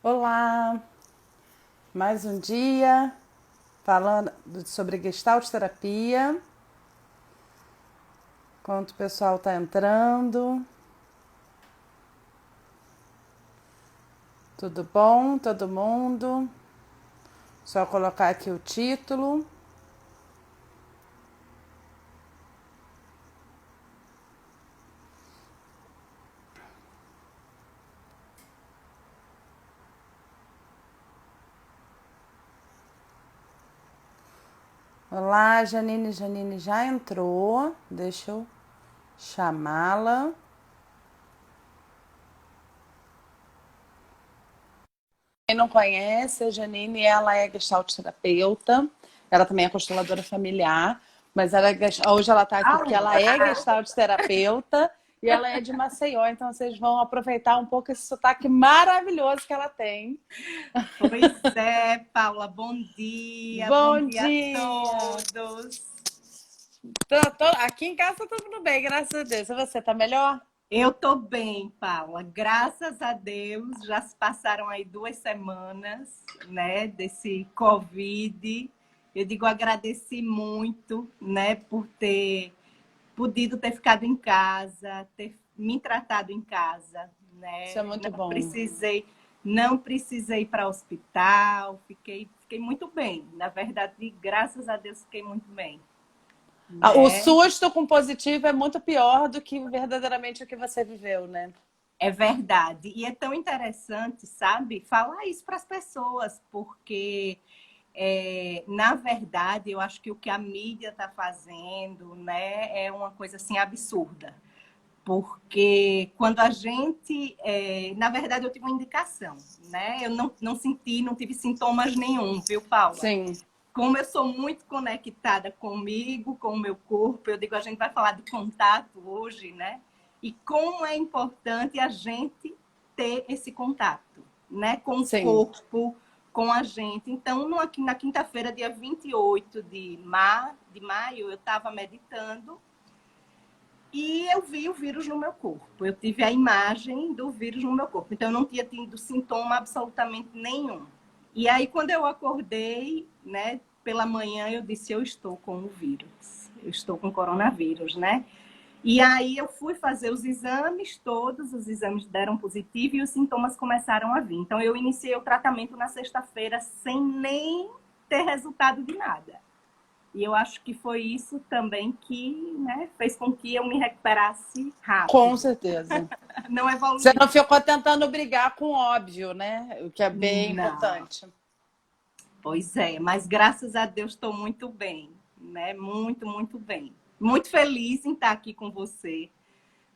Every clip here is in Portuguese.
Olá, mais um dia falando sobre Gestalt terapia. Enquanto o pessoal está entrando, tudo bom, todo mundo? Só colocar aqui o título. Olá, Janine. Janine já entrou. Deixa eu chamá-la. Quem não conhece, a Janine, ela é gestalt terapeuta, ela também é consteladora familiar, mas hoje ela está aqui porque ela é gestalt terapeuta e ela é de Maceió, então vocês vão aproveitar um pouco esse sotaque maravilhoso que ela tem. Pois é, Paula, bom dia Bom a dia! todos. Aqui em casa tá tudo bem, graças a Deus. E você, tá melhor? Eu tô bem, Paula, graças a Deus. Já se passaram aí 2 semanas, né, desse Covid. Eu digo agradeci muito, né, por ter podido ter ficado em casa, ter me tratado em casa, Isso é né? muito Não bom. precisei, não precisei ir para o hospital, fiquei muito bem. Na verdade, graças a Deus, fiquei muito bem, O né? susto com positivo é muito pior do que verdadeiramente o que você viveu, né? É verdade. E é tão interessante, sabe, falar isso para as pessoas, porque na verdade, eu acho que o que a mídia está fazendo, né, é uma coisa assim absurda. Porque quando a gente, na verdade, eu tive uma indicação, né? Eu não senti, não tive sintomas nenhum, viu, Paula? Sim, Como eu sou muito conectada comigo, com o meu corpo, eu digo, a gente vai falar de contato hoje, né? E como é importante a gente ter esse contato, né? Com o sim. corpo, com a gente. Então, na quinta-feira, dia 28 de maio, eu estava meditando e eu vi o vírus no meu corpo. Eu tive a imagem do vírus no meu corpo. Então, eu não tinha tido sintoma absolutamente nenhum. E aí, quando eu acordei, né, pela manhã, eu disse: eu estou com o vírus. Eu estou com coronavírus, né? E aí, eu fui fazer os exames, todos os exames deram positivo e os sintomas começaram a vir. Então, eu iniciei o tratamento na sexta-feira sem nem ter resultado de nada. E eu acho que foi isso também que, né, fez com que eu me recuperasse Com rápido. certeza. Não Você evoluí. não ficou tentando brigar com o óbvio, né? O que é bem Não. importante. Pois é, mas graças a Deus estou muito bem, né? Muito, muito bem. Muito feliz em estar aqui com você,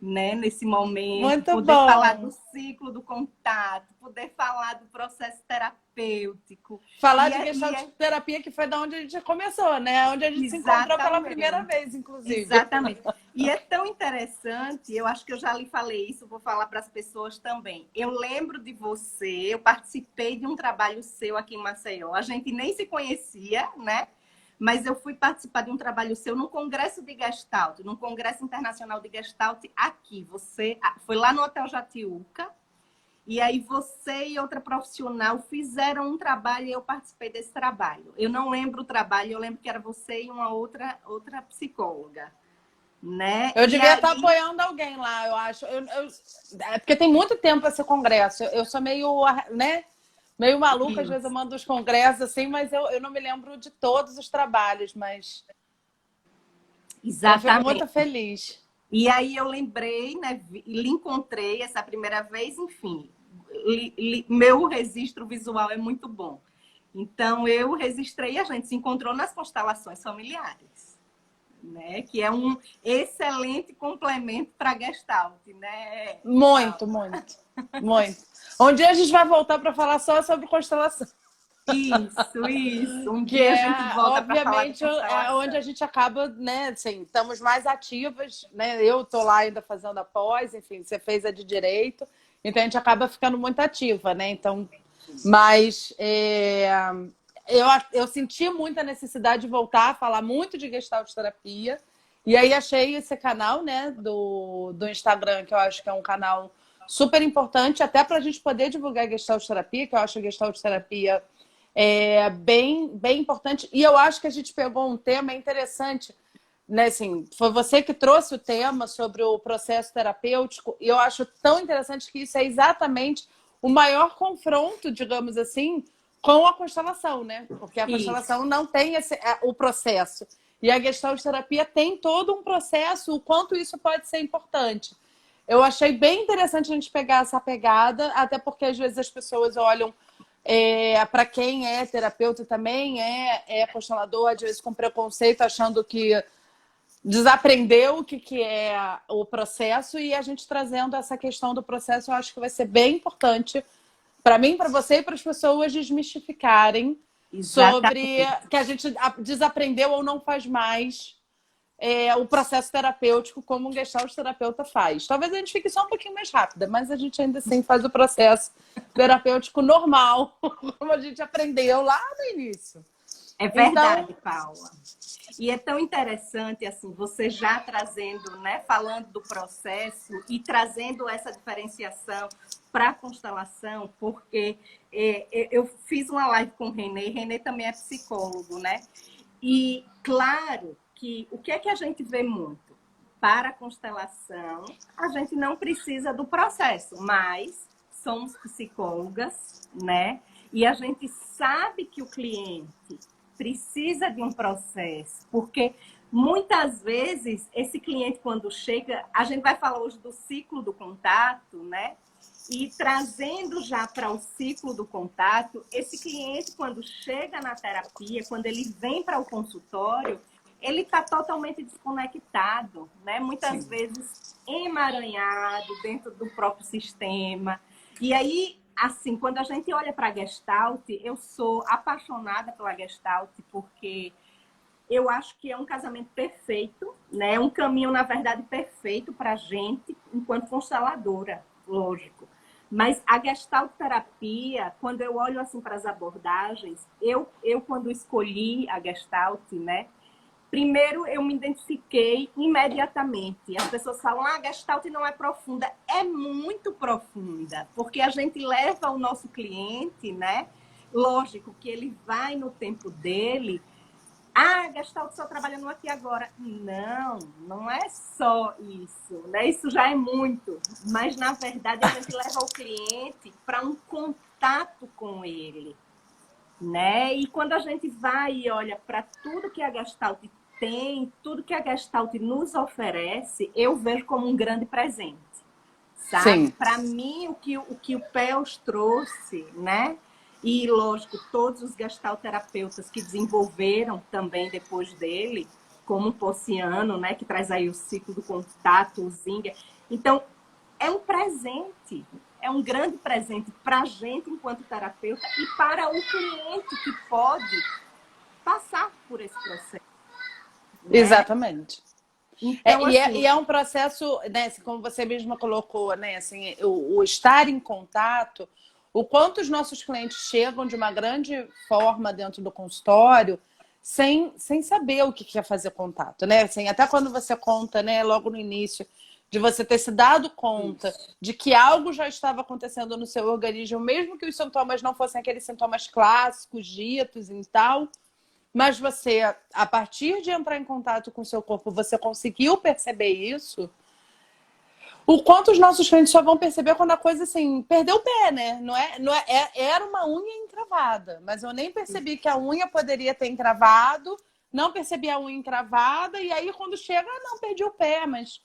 né, nesse momento, Muito poder falar do bom. ciclo do contato, poder falar do processo terapêutico. Falar E de é, e gestalt é terapia, que foi da onde a gente começou, né? Onde a gente se encontrou pela primeira exatamente. vez, inclusive. Exatamente. E é tão interessante, eu acho que eu já lhe falei isso, vou falar para as pessoas também. Eu lembro de você, eu participei de um trabalho seu aqui em Maceió. A gente nem se conhecia, né? Mas eu fui participar de um trabalho seu num congresso de Gestalt, num congresso internacional de Gestalt aqui. Você foi lá no Hotel Jatiuca, e aí você e outra profissional fizeram um trabalho e eu participei desse trabalho. Eu não lembro o trabalho, eu lembro que era você e uma outra psicóloga, né? Eu E devia estar aí, apoiando alguém lá, eu acho. É porque tem muito tempo esse congresso. Eu sou meio, né? Meio maluca, às vezes eu isso, mando os congressos assim, mas eu não me lembro de todos os trabalhos, mas eu fico muito exatamente. feliz. E aí eu lembrei, né? Lhe encontrei essa primeira vez, enfim. Meu registro visual é muito bom. Então eu registrei e a gente se encontrou nas constelações familiares, né? Que é um excelente complemento para a Gestalt, né, Muito, Paula? muito, muito. Um dia a gente vai voltar para falar só sobre constelação, Isso. Um que dia a é, gente volta para falar de obviamente, é onde constelação. a gente acaba, né, assim, estamos mais ativas, né? Eu tô lá ainda fazendo a pós, enfim, você fez a de direito, então a gente acaba ficando muito ativa, né? Então, mas eu senti muita necessidade de voltar a falar muito de Gestalt terapia, e aí achei esse canal, né, do Instagram, que eu acho que é um canal super importante, até para a gente poder divulgar a Gestalt terapia, que eu acho a Gestalt terapia bem importante. E eu acho que a gente pegou um tema interessante, né? Assim, foi você que trouxe o tema sobre o processo terapêutico, e eu acho tão interessante que isso é exatamente o maior confronto, digamos assim, com a constelação, né? Porque a Isso. constelação não tem o processo. E a Gestalt terapia tem todo um processo, o quanto isso pode ser importante. Eu achei bem interessante a gente pegar essa pegada, até porque às vezes as pessoas olham para quem é terapeuta também, é constelador, às vezes com preconceito, achando que desaprendeu o que é o processo, e a gente trazendo essa questão do processo, eu acho que vai ser bem importante para mim, para você e para as pessoas desmistificarem sobre Exatamente. que a gente desaprendeu ou não faz mais o processo terapêutico como um Gestalt terapeuta faz. Talvez a gente fique só um pouquinho mais rápida, mas a gente ainda assim faz o processo terapêutico normal, como a gente aprendeu lá no início. É Então, verdade, Paula. E é tão interessante, assim, você já trazendo, né, falando do processo e trazendo essa diferenciação para a constelação, porque eu fiz uma live com o Renê também é psicólogo, né? E claro que o que é que a gente vê muito? Para a constelação, a gente não precisa do processo, mas somos psicólogas, né? E a gente sabe que o cliente precisa de um processo, porque muitas vezes esse cliente, quando chega, a gente vai falar hoje do ciclo do contato, né? E trazendo já para o ciclo do contato, esse cliente, quando chega na terapia, quando ele vem para o consultório, ele está totalmente desconectado, né? Muitas sim. vezes emaranhado dentro do próprio sistema. E aí, assim, quando a gente olha para a Gestalt, eu sou apaixonada pela Gestalt, porque eu acho que é um casamento perfeito, né? É um caminho, na verdade, perfeito para a gente, enquanto consteladora, lógico. Mas a Gestalt terapia, quando eu olho assim para as abordagens, eu quando escolhi a Gestalt, né? Primeiro, eu me identifiquei imediatamente. As pessoas falam, a Gestalt não é profunda. É muito profunda, porque a gente leva o nosso cliente, né? Lógico que ele vai no tempo dele. Ah, Gestalt só trabalha no aqui e agora. Não, não é só isso, né? Isso já é muito. Mas, na verdade, a gente leva o cliente para um contato com ele, né? E quando a gente vai e olha para tudo que a Gestalt tem, tudo que a Gestalt nos oferece, eu vejo como um grande presente, sabe? Sim. Para mim, o que o PELS trouxe, né? E, lógico, todos os gestalterapeutas que desenvolveram também depois dele, como o Possiano, né? Que traz aí o ciclo do contato, o Zinger. Então, é um presente, é um grande presente para a gente enquanto terapeuta e para o cliente que pode passar por esse processo, né? Exatamente. Então, E assim, é um processo, né, assim, como você mesma colocou, né, assim, o estar em contato, o quanto os nossos clientes chegam de uma grande forma dentro do consultório sem saber o que é fazer contato, né? Assim, até quando você conta, né, logo no início, de você ter se dado conta isso. de que algo já estava acontecendo no seu organismo, mesmo que os sintomas não fossem aqueles sintomas clássicos, ditos e tal, mas você, a partir de entrar em contato com o seu corpo, você conseguiu perceber isso, o quanto os nossos clientes só vão perceber quando a coisa, assim, perdeu o pé, né? Era uma unha encravada, mas eu nem percebi que a unha poderia ter encravado, não percebi a unha encravada, e aí quando chega, não, perdi o pé, mas...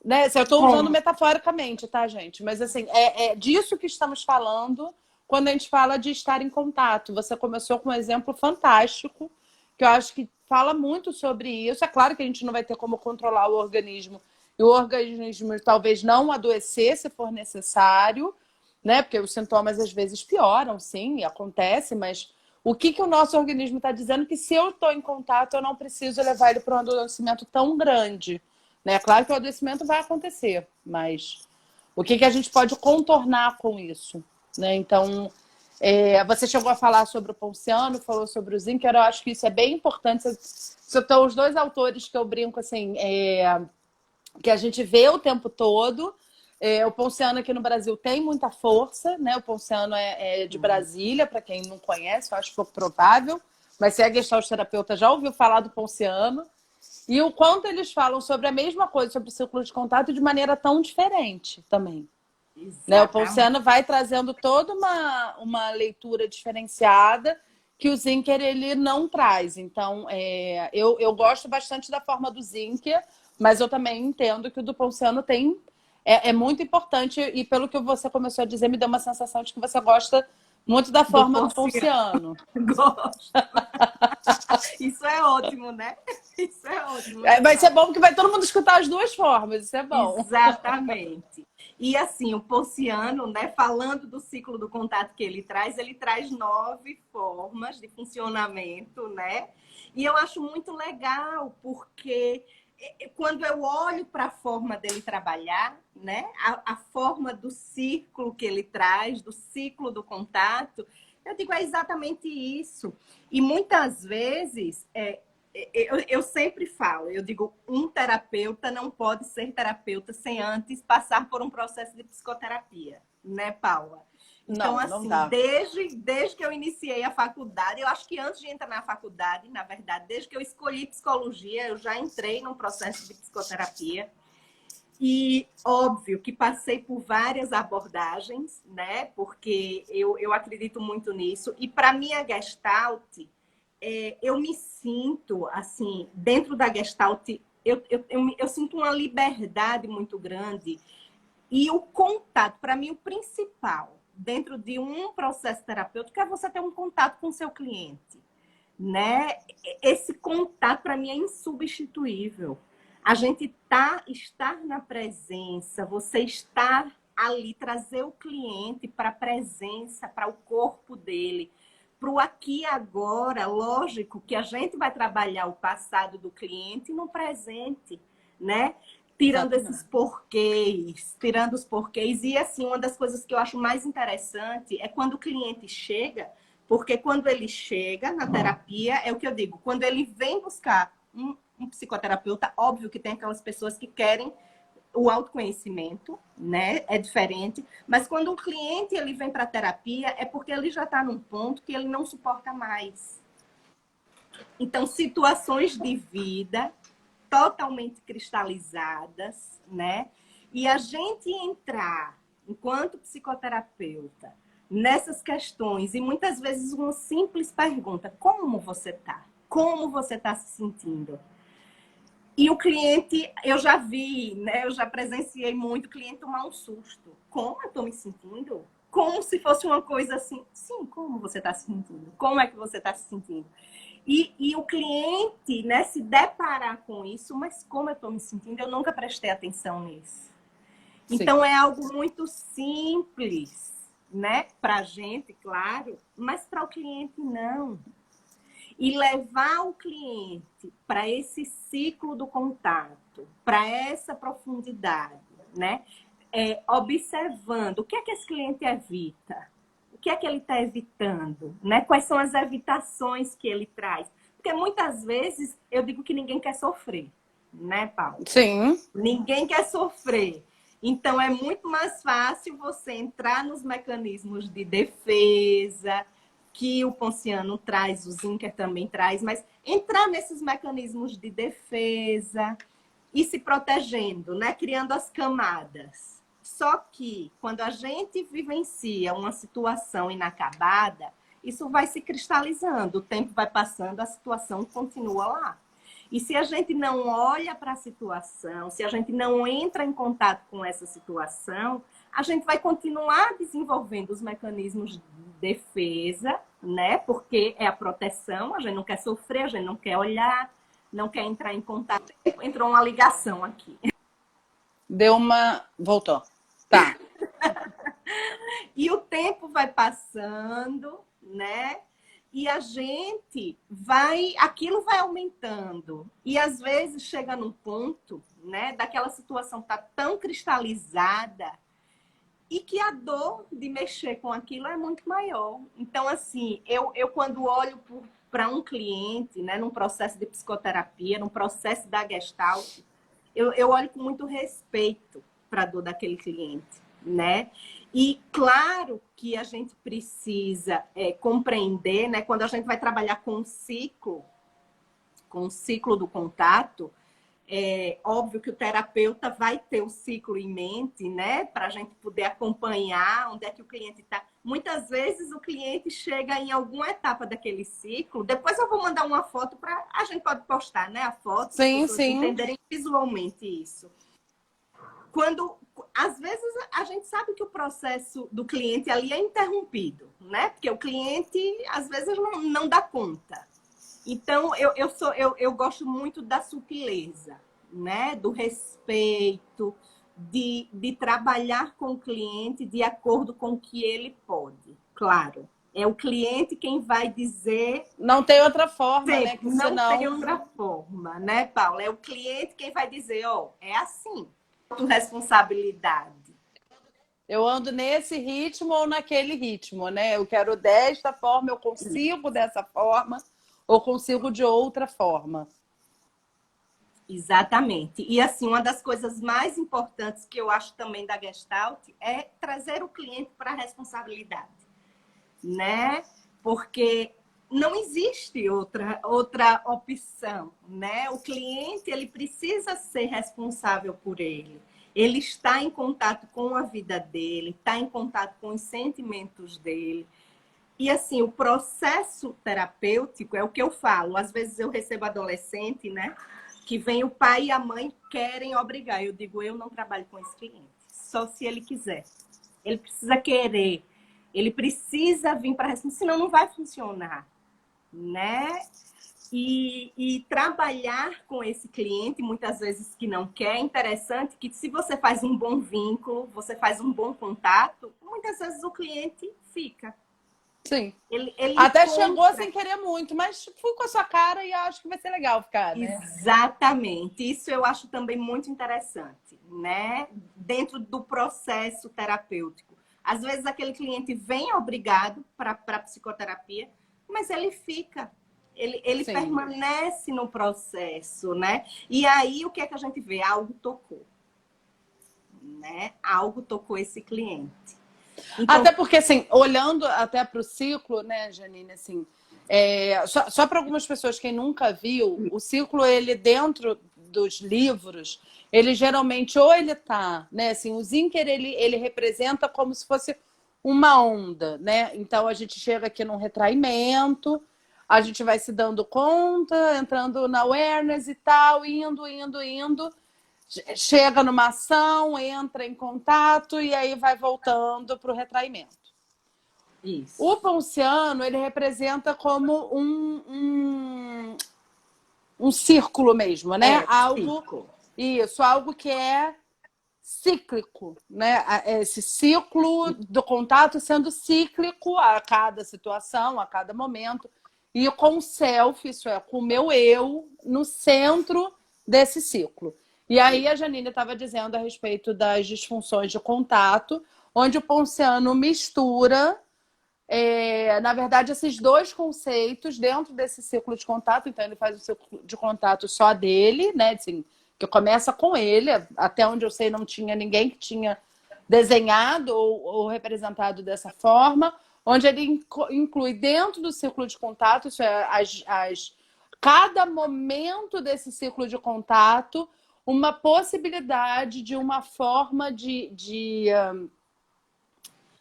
Né? Assim, eu estou usando metaforicamente, tá, gente? Mas, assim, é disso que estamos falando quando a gente fala de estar em contato. Você começou com um exemplo fantástico, que eu acho que fala muito sobre isso. É claro que a gente não vai ter como controlar o organismo, e o organismo talvez não adoecer se for necessário, né? Porque os sintomas às vezes pioram, sim, acontece, mas o que o nosso organismo está dizendo que se eu estou em contato, eu não preciso levar ele para um adoecimento tão grande. Né? Claro que o adoecimento vai acontecer, mas o que a gente pode contornar com isso? Né? Então, você chegou a falar sobre o Ponciano, falou sobre o Zinker, eu acho que isso é bem importante. São os dois autores que eu brinco, assim, que a gente vê o tempo todo, O Ponciano aqui no Brasil tem muita força, né? O Ponciano é de Brasília, para quem não conhece, eu acho pouco provável, mas se é gestalt terapeuta já ouviu falar do Ponciano. E o quanto eles falam sobre a mesma coisa, sobre o círculo de contato, de maneira tão diferente também. Né? O Exatamente. Ponciano vai trazendo toda uma leitura diferenciada que o Zinker ele não traz. Então, eu gosto bastante da forma do Zinker, mas eu também entendo que o do Ponciano é muito importante. E pelo que você começou a dizer, me deu uma sensação de que você gosta muito da Do forma do Ponciano. Gosto. Isso é ótimo, né? Isso é ótimo. Vai ser bom porque vai todo mundo escutar as duas formas, isso é bom. Exatamente. E assim, o Ponciano, né, falando do ciclo do contato que ele traz 9 formas de funcionamento, né? E eu acho muito legal, porque quando eu olho para a forma dele trabalhar, né, a forma do círculo que ele traz, do ciclo do contato, eu digo, é exatamente isso. E muitas vezes, eu sempre falo, eu digo, um terapeuta não pode ser terapeuta sem antes passar por um processo de psicoterapia, né, Paula? Então, Não assim, dá. desde que eu iniciei a faculdade, eu acho que antes de entrar na faculdade, na verdade, desde que eu escolhi psicologia, eu já entrei num processo de psicoterapia. E óbvio que passei por várias abordagens, né? Porque eu acredito muito nisso. E para minha Gestalt, eu me sinto, assim, dentro da Gestalt, eu sinto uma liberdade muito grande. E o contato, para mim, o principal dentro de um processo terapêutico é você ter um contato com o seu cliente, né? Esse contato, para mim, é insubstituível. A gente estar na presença, você estar ali, trazer o cliente para a presença, para o corpo dele, para o aqui e agora. Lógico que a gente vai trabalhar o passado do cliente no presente, né? Exatamente. Tirando os porquês. E assim, uma das coisas que eu acho mais interessante é quando o cliente chega, porque quando ele chega na terapia, é o que eu digo, quando ele vem buscar um psicoterapeuta, óbvio que tem aquelas pessoas que querem o autoconhecimento, né? É diferente. Mas quando o cliente ele vem para a terapia, é porque ele já está num ponto que ele não suporta mais. Então, situações de vida totalmente cristalizadas, né? E a gente entrar, enquanto psicoterapeuta, nessas questões, e muitas vezes uma simples pergunta: como você está? Como você está se sentindo? E o cliente, eu já vi, né? Eu já presenciei muito o cliente tomar um susto. Como eu estou me sentindo? Como se fosse uma coisa assim. Sim, como você está se sentindo? Como é que você está se sentindo? E o cliente, né, se deparar com isso, mas como eu estou me sentindo, eu nunca prestei atenção nisso. Sim. Então, é algo muito simples, né, para a gente, claro, mas para o cliente não. E levar o cliente para esse ciclo do contato, para essa profundidade, né? Observando o que é que esse cliente evita, o que é que ele está evitando, né? Quais são as evitações que ele traz. Porque muitas vezes eu digo que ninguém quer sofrer, né, Paulo? Sim. Ninguém quer sofrer. Então é muito mais fácil você entrar nos mecanismos de defesa, que o Ponciano traz, o Zinker também traz, mas entrar nesses mecanismos de defesa e se protegendo, né? Criando as camadas. Só que quando a gente vivencia uma situação inacabada, isso vai se cristalizando, o tempo vai passando, a situação continua lá. E se a gente não olha para a situação, se a gente não entra em contato com essa situação, a gente vai continuar desenvolvendo os mecanismos de defesa, né? Porque é a proteção, a gente não quer sofrer, a gente não quer olhar, não quer entrar em contato. Entrou uma ligação aqui. Deu uma. Voltou. Tá. E o tempo vai passando, né? E a gente aquilo vai aumentando. E às vezes chega num ponto, né, daquela situação tá tão cristalizada e que a dor de mexer com aquilo é muito maior. Então, assim, eu quando olho para um cliente, né, num processo de psicoterapia, num processo da Gestalt, eu olho com muito respeito para a dor daquele cliente, né? E claro que a gente precisa compreender, né? Quando a gente vai trabalhar com o ciclo do contato, é óbvio que o terapeuta vai ter o ciclo em mente, né? Para a gente poder acompanhar onde é que o cliente está. Muitas vezes o cliente chega em alguma etapa daquele ciclo. Depois eu vou mandar uma foto para a gente pode postar, né? A foto para as Sim, pessoas sim. entenderem visualmente isso. Quando, às vezes, a gente sabe que o processo do cliente ali é interrompido, né? Porque o cliente, às vezes, não dá conta. Então, eu gosto muito da sutileza, né? Do respeito, de trabalhar com o cliente de acordo com o que ele pode. Claro, é o cliente quem vai dizer... Não tem outra forma, né? Que Não tem senão... outra forma, né, Paula? É o cliente quem vai dizer, ó, é assim. Responsabilidade. Eu ando nesse ritmo ou naquele ritmo, né? Eu quero desta forma, eu consigo dessa forma, ou consigo de outra forma. Exatamente. E assim, uma das coisas mais importantes que eu acho também da Gestalt é trazer o cliente para a responsabilidade, né? Porque não existe outra opção, né? O cliente, ele precisa ser responsável por ele. Ele está em contato com a vida dele, está em contato com os sentimentos dele. E assim, o processo terapêutico é o que eu falo. Às vezes eu recebo adolescente, né? Que vem o pai e a mãe querem obrigar. Eu digo, eu não trabalho com esse cliente. Só se ele quiser. Ele precisa querer. Ele precisa vir para a resposta, senão não vai funcionar, né? E trabalhar com esse cliente, muitas vezes que não quer, é interessante que se você faz um bom vínculo, você faz um bom contato, muitas vezes o cliente fica. Sim. Ele Até encontra... chegou sem querer muito, mas fui com a sua cara e acho que vai ser legal ficar, né? Exatamente. Isso eu acho também muito interessante, né? Dentro do processo terapêutico. Às vezes aquele cliente vem obrigado para a psicoterapia, mas ele fica, ele permanece no processo, né? E aí o que é que a gente vê? Algo tocou, né? Algo tocou esse cliente. Então... Até porque, assim, olhando até para o ciclo, né, Janine, assim, só para algumas pessoas, quem nunca viu, o ciclo, ele dentro dos livros, ele geralmente, ou ele tá, né, assim, o Zinker, ele representa como se fosse uma onda, né? Então, a gente chega aqui num retraimento, a gente vai se dando conta, entrando na awareness e tal, indo, chega numa ação, entra em contato e aí vai voltando para o retraimento. Isso. O Ponciano, ele representa como um círculo mesmo, né? Algo que é cíclico, né? Esse ciclo do contato sendo cíclico a cada situação, a cada momento. E com o self, isso é, com o meu eu, no centro desse ciclo. E aí a Janine estava dizendo a respeito das disfunções de contato, onde o Ponciano mistura, na verdade, esses dois conceitos dentro desse ciclo de contato. Então, ele faz o ciclo de contato só dele, né? Assim, que começa com ele. Até onde eu sei, não tinha ninguém que tinha desenhado ou representado dessa forma, onde ele inclui dentro do ciclo de contato, isso é, cada momento desse ciclo de contato, uma possibilidade de uma forma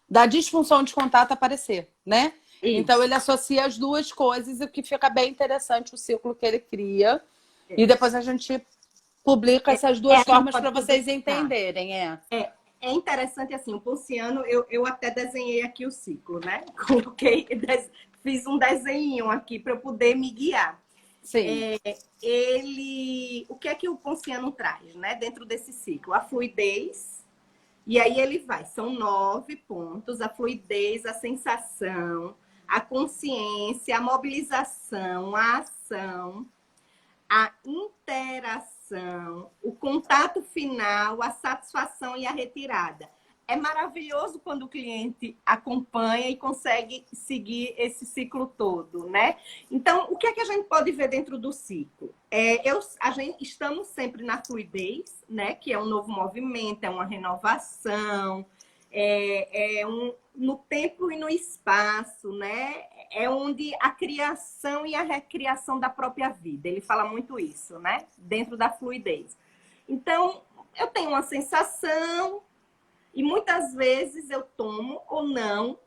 da disfunção de contato aparecer, né? Isso. Então, ele associa as duas coisas, o que fica bem interessante o ciclo que ele cria. Isso. E depois a gente publica essas duas formas para vocês entenderem. É interessante, assim, o Ponciano, eu até desenhei aqui o ciclo, né? Coloquei, fiz um desenho aqui para eu poder me guiar. Sim. O que é que o Ponciano traz, né? Dentro desse ciclo? A fluidez, e aí ele vai, são 9 pontos, a fluidez, a sensação, a consciência, a mobilização, a ação, a interação, o contato final, a satisfação e a retirada. é maravilhoso quando o cliente acompanha e consegue seguir esse ciclo todo, né? Então, o que é que a gente pode ver dentro do ciclo? A gente estamos sempre na fluidez, né? Que é um novo movimento, é uma renovação, no tempo e no espaço, né? É onde a criação e a recriação da própria vida. Ele fala muito isso, né? Dentro da fluidez. Então, eu tenho uma sensação e muitas vezes eu tomo ou não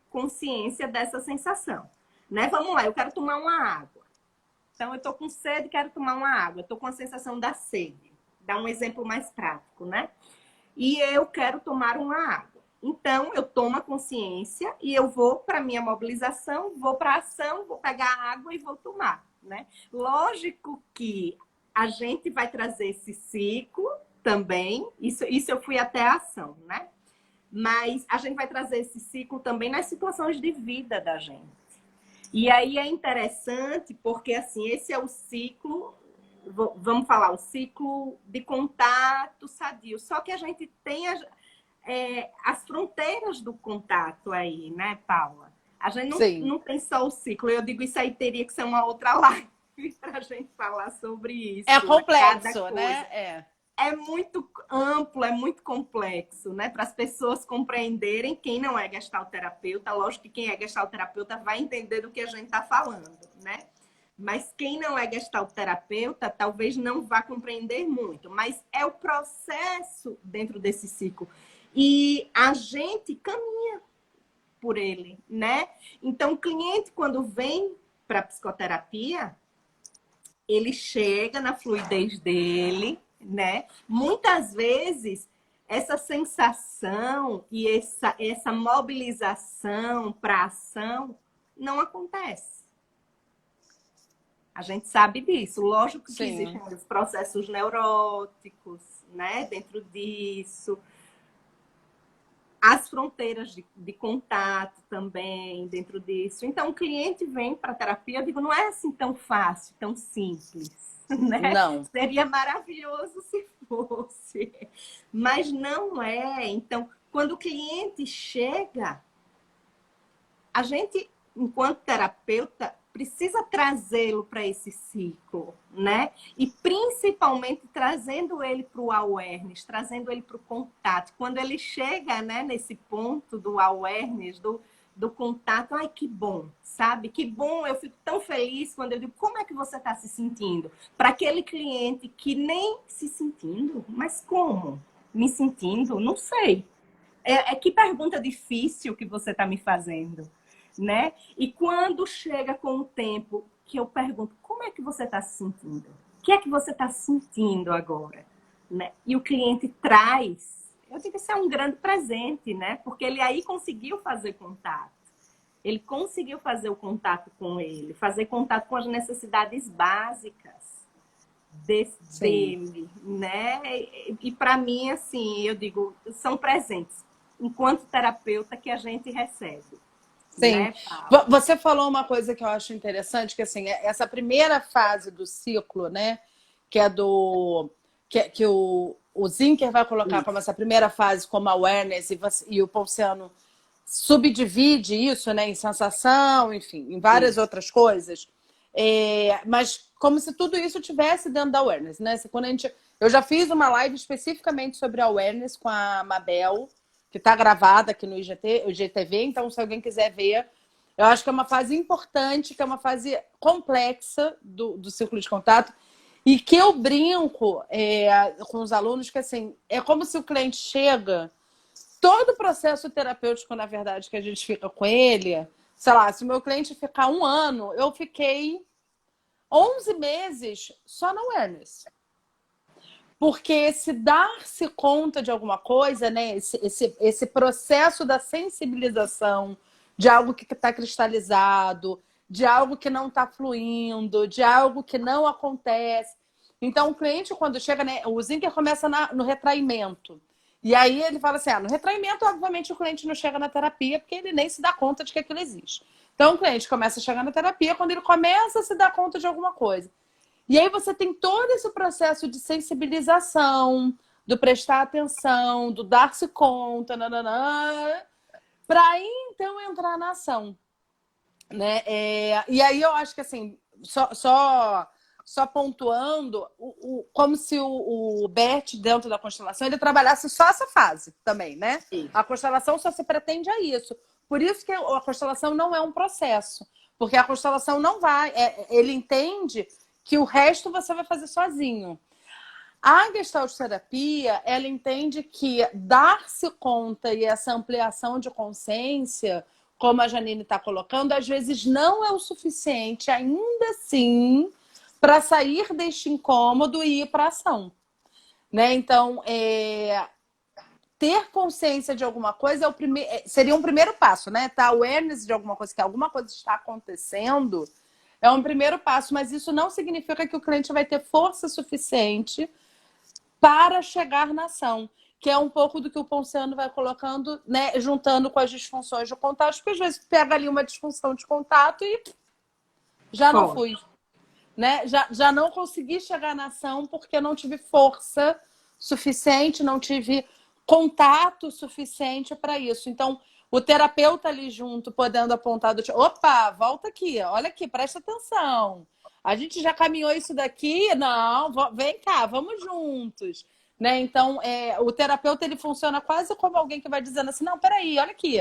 consciência dessa sensação, né? Vamos lá, eu quero tomar uma água. Então, eu estou com sede e quero tomar uma água. Estou com a sensação da sede. Dá um exemplo mais prático, né? E eu quero tomar uma água. Então, eu tomo a consciência e eu vou para a minha mobilização, vou para a ação, vou pegar a água e vou tomar, né? Lógico que a gente vai trazer esse ciclo também, isso eu fui até a ação, né? Mas a gente vai trazer esse ciclo também nas situações de vida da gente. E aí é interessante porque, assim, esse é o ciclo, vamos falar, o ciclo de contato sadio. Só que a gente tem as fronteiras do contato aí, né, Paula? A gente não tem só o ciclo. Eu digo, isso aí teria que ser uma outra live para a gente falar sobre isso. É complexo, né? É muito amplo, é muito complexo, né? Para as pessoas compreenderem. Quem não é gestalterapeuta, lógico que quem é gestalterapeuta vai entender do que a gente está falando, né? Mas quem não é gestalterapeuta talvez não vá compreender muito. Mas é o processo dentro desse ciclo. E a gente caminha por ele, né? Então, o cliente, quando vem para a psicoterapia, ele chega na fluidez dele, né? Muitas vezes, essa sensação e essa mobilização para ação não acontece. A gente sabe disso. Lógico que existem os processos neuróticos, né? Dentro disso. As fronteiras de contato também dentro disso. Então, o cliente vem para a terapia, eu digo, não é assim tão fácil, tão simples, né? Não. Seria maravilhoso se fosse, mas não é. Então, quando o cliente chega, a gente, enquanto terapeuta, precisa trazê-lo para esse ciclo, né? E principalmente trazendo ele para o awareness, trazendo ele para o contato. Quando ele chega, né, nesse ponto do awareness, do contato, ai, que bom, sabe? Que bom, eu fico tão feliz quando eu digo, como é que você está se sentindo? Para aquele cliente que nem se sentindo, mas como? Me sentindo? Não sei. Que pergunta difícil que você está me fazendo. Né? E quando chega com o tempo que eu pergunto, como é que você está se sentindo? O que é que você está sentindo agora? Né? E o cliente traz, eu digo que isso é um grande presente, né? Porque ele aí conseguiu fazer contato. Ele conseguiu fazer o contato com ele, fazer contato com as necessidades básicas dele, né? E para mim, assim, eu digo, são presentes, enquanto terapeuta, que a gente recebe. Sim. Né, você falou uma coisa que eu acho interessante, que assim, essa primeira fase do ciclo, né? Que é que o Zinker vai colocar como essa primeira fase como awareness, e o Ponciano subdivide isso, né, em sensação, enfim, em várias outras coisas. Mas como se tudo isso tivesse dentro da awareness, né? Quando eu já fiz uma live especificamente sobre awareness com a Mabel, que está gravada aqui no IGTV, então se alguém quiser ver, eu acho que é uma fase importante, que é uma fase complexa do círculo de contato, e que eu brinco com os alunos que assim, é como se o cliente chega, todo o processo terapêutico, na verdade, que a gente fica com ele, sei lá, se o meu cliente ficar 1 ano, eu fiquei 11 meses só na awareness. Porque se dar-se conta de alguma coisa, né? Esse processo da sensibilização de algo que está cristalizado, de algo que não está fluindo, de algo que não acontece. Então, o cliente, quando chega, né? O Zinker começa no retraimento. E aí ele fala assim, no retraimento, obviamente, o cliente não chega na terapia, porque ele nem se dá conta de que aquilo existe. Então, o cliente começa a chegar na terapia quando ele começa a se dar conta de alguma coisa. E aí você tem todo esse processo de sensibilização, do prestar atenção, do dar-se conta, para então entrar na ação, né? E aí eu acho que assim, só pontuando, como se o Bert, dentro da constelação, ele trabalhasse só essa fase também, né? Isso. A constelação só se pretende a isso. Por isso que a constelação não é um processo. Porque a constelação não vai... ele entende que o resto você vai fazer sozinho. A Gestalt terapia, ela entende que dar-se conta e essa ampliação de consciência, como a Janine está colocando, às vezes não é o suficiente, ainda assim, para sair deste incômodo e ir para a ação. Né? Então, ter consciência de alguma coisa seria um primeiro passo, né? Tá awareness de alguma coisa, que alguma coisa está acontecendo, é um primeiro passo, mas isso não significa que o cliente vai ter força suficiente para chegar na ação, que é um pouco do que o Ponciano vai colocando, né? Juntando com as disfunções de contato, porque às vezes pega ali uma disfunção de contato e já não fui. Né? Já não consegui chegar na ação porque não tive força suficiente, não tive contato suficiente para isso. Então, o terapeuta ali junto, podendo apontar do tipo, opa, volta aqui, olha aqui, presta atenção. A gente já caminhou isso daqui? Não, vem cá, vamos juntos. Né? Então, o terapeuta ele funciona quase como alguém que vai dizendo assim, não, peraí, olha aqui.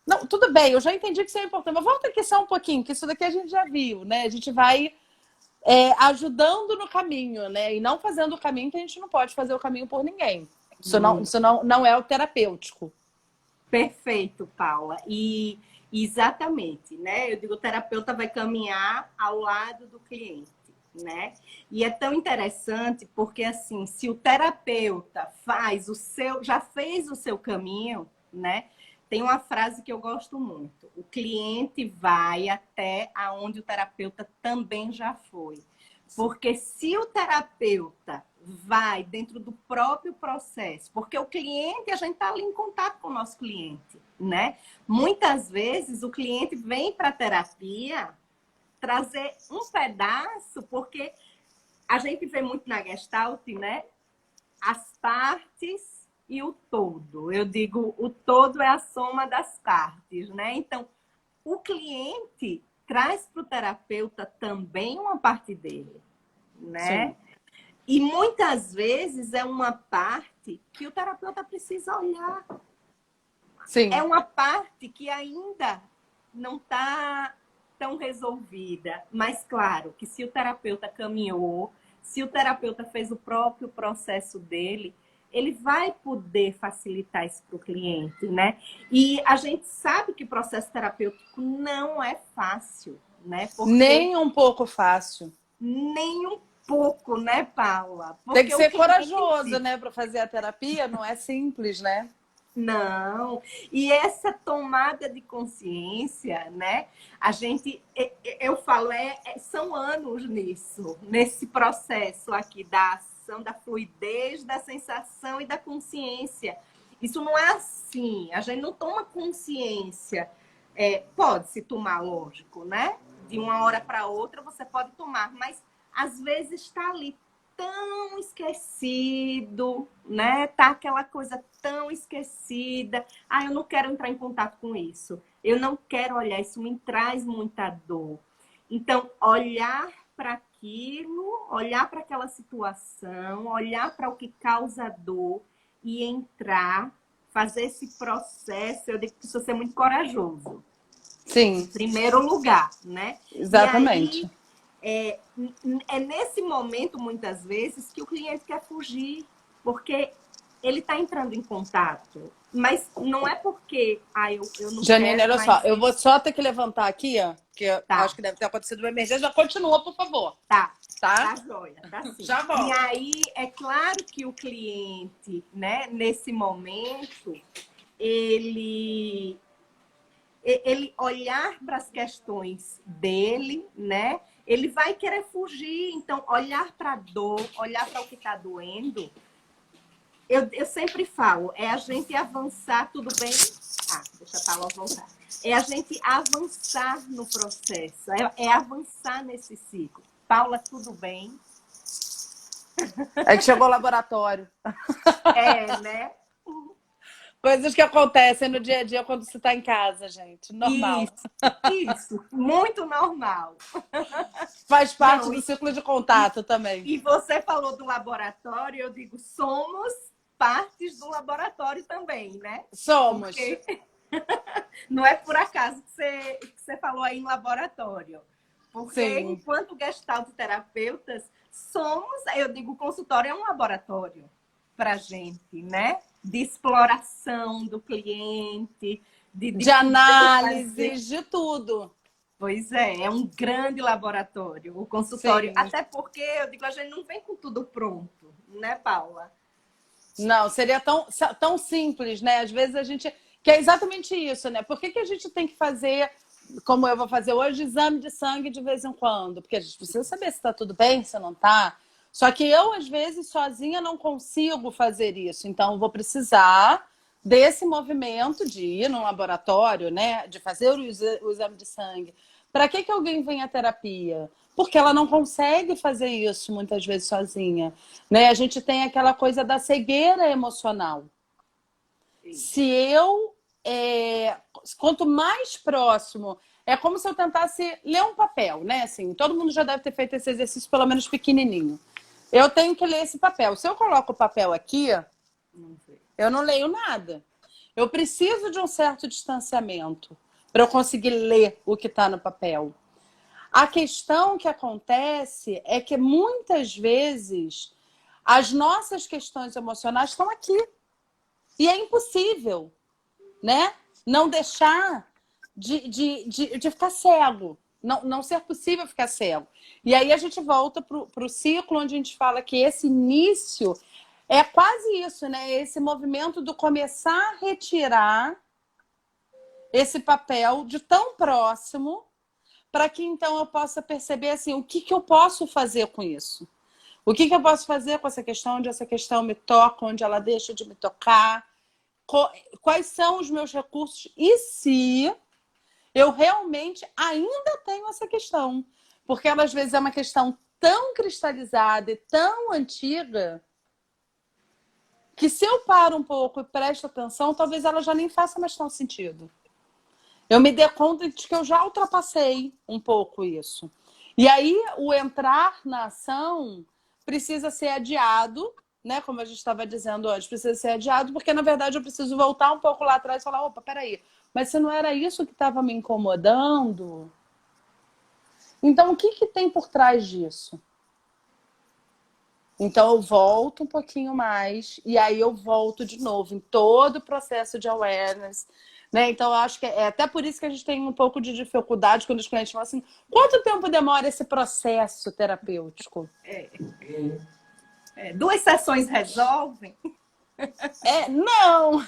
Não, tudo bem, eu já entendi que isso é importante, mas volta aqui só um pouquinho, que isso daqui a gente já viu, né? A gente vai ajudando no caminho, né? E não fazendo o caminho, que a gente não pode fazer o caminho por ninguém. Isso não é o terapêutico. Perfeito, Paula. E exatamente, né? Eu digo, o terapeuta vai caminhar ao lado do cliente, né? E é tão interessante porque, assim, se o terapeuta já fez o seu caminho, né? Tem uma frase que eu gosto muito. O cliente vai até aonde o terapeuta também já foi. Porque se o terapeuta vai dentro do próprio processo, porque o cliente, a gente está ali em contato com o nosso cliente, né? Muitas vezes o cliente vem para a terapia trazer um pedaço, porque a gente vê muito na Gestalt, né? As partes e o todo. Eu digo, o todo é a soma das partes, né? Então, o cliente traz para o terapeuta também uma parte dele, né? Sim. E muitas vezes é uma parte que o terapeuta precisa olhar. Sim. É uma parte que ainda não está tão resolvida. Mas, claro, que se o terapeuta caminhou, se o terapeuta fez o próprio processo dele, ele vai poder facilitar isso para o cliente, né? E a gente sabe que o processo terapêutico não é fácil, né? Porque... Nem um pouco fácil. Nem um pouco, né, Paula? Porque tem que ser corajoso, né, para fazer a terapia, não é simples, né? Não. E essa tomada de consciência, né? A gente, eu falo, são anos nisso, nesse processo aqui da ação, da fluidez, da sensação e da consciência. Isso não é assim, a gente não toma consciência. Pode-se tomar, lógico, né? De uma hora para outra você pode tomar, mas às vezes está ali tão esquecido, né? Tá aquela coisa tão esquecida. Ah, eu não quero entrar em contato com isso. Eu não quero olhar, isso me traz muita dor. Então, olhar para aquilo, olhar para aquela situação, olhar para o que causa dor e entrar, fazer esse processo, eu digo que precisa ser muito corajoso. Sim. Em primeiro lugar, né? Exatamente. E aí, é nesse momento, muitas vezes, que o cliente quer fugir, porque ele está entrando em contato. Mas não é porque eu não Janine, quero, olha só, eu vou só ter que levantar aqui, ó, porque acho que deve ter acontecido uma emergência. Já continua, por favor. Tá joia, tá sim. Já volto. E aí, é claro que o cliente, né, nesse momento, ele olhar para as questões dele, né? Ele vai querer fugir. Então, olhar para a dor, olhar para o que está doendo, eu sempre falo, é a gente avançar, tudo bem? Deixa a Paula voltar. É a gente avançar no processo, é avançar nesse ciclo. Paula, tudo bem? Aí chegou o laboratório. É, né? Coisas que acontecem no dia a dia quando você está em casa, gente. Normal. Isso, muito normal. Faz parte Não, do ciclo de e, contato também. e você falou do laboratório, eu digo, somos partes do laboratório também, né? Somos. Porque não é por acaso que você falou aí em laboratório. Porque Sim. enquanto gestalt terapeutas, somos, eu digo, o consultório é um laboratório para a gente, né? De exploração do cliente, de De poder fazer. análises, de tudo. Pois é um grande laboratório, o consultório. Sim. Até porque, eu digo, a gente não vem com tudo pronto, né, Paula? Não, seria tão simples, né? Às vezes a gente. Que é exatamente isso, né? Por que, que a gente tem que fazer, como eu vou fazer hoje, exame de sangue de vez em quando? Porque a gente precisa saber se está tudo bem, se não está. Só que eu, às vezes, sozinha não consigo fazer isso. Então, eu vou precisar desse movimento de ir num laboratório, né? De fazer o exame de sangue. Para que, que alguém vem à terapia? Porque ela não consegue fazer isso muitas vezes sozinha. Né? A gente tem aquela coisa da cegueira emocional. Se eu. Quanto mais próximo. É como se eu tentasse ler um papel, né? Assim, todo mundo já deve ter feito esse exercício, pelo menos pequenininho. Eu tenho que ler esse papel. Se eu coloco o papel aqui, eu não leio nada. Eu preciso de um certo distanciamento para eu conseguir ler o que está no papel. A questão que acontece é que muitas vezes as nossas questões emocionais estão aqui. E é impossível, né? Não deixar de ficar cego. Não ser possível ficar cego. E aí a gente volta para o ciclo onde a gente fala que esse início é quase isso, né? Esse movimento do começar a retirar esse papel de tão próximo para que então eu possa perceber assim, o que eu posso fazer com isso? O que eu posso fazer com essa questão, onde essa questão me toca, onde ela deixa de me tocar? Quais são os meus recursos? E se eu realmente ainda tenho essa questão? Porque ela às vezes é uma questão tão cristalizada e tão antiga que se eu paro um pouco e presto atenção, talvez ela já nem faça mais tão sentido. Eu me dei conta de que eu já ultrapassei um pouco isso. E aí, o entrar na ação precisa ser adiado, né? Como a gente estava dizendo antes, precisa ser adiado, porque, na verdade, eu preciso voltar um pouco lá atrás e falar, opa, peraí, mas se não era isso que estava me incomodando, então o que tem por trás disso? Então eu volto um pouquinho mais e aí eu volto de novo em todo o processo de awareness, né? Então eu acho que é até por isso que a gente tem um pouco de dificuldade quando os clientes falam assim, quanto tempo demora esse processo terapêutico? Duas sessões resolvem? Não!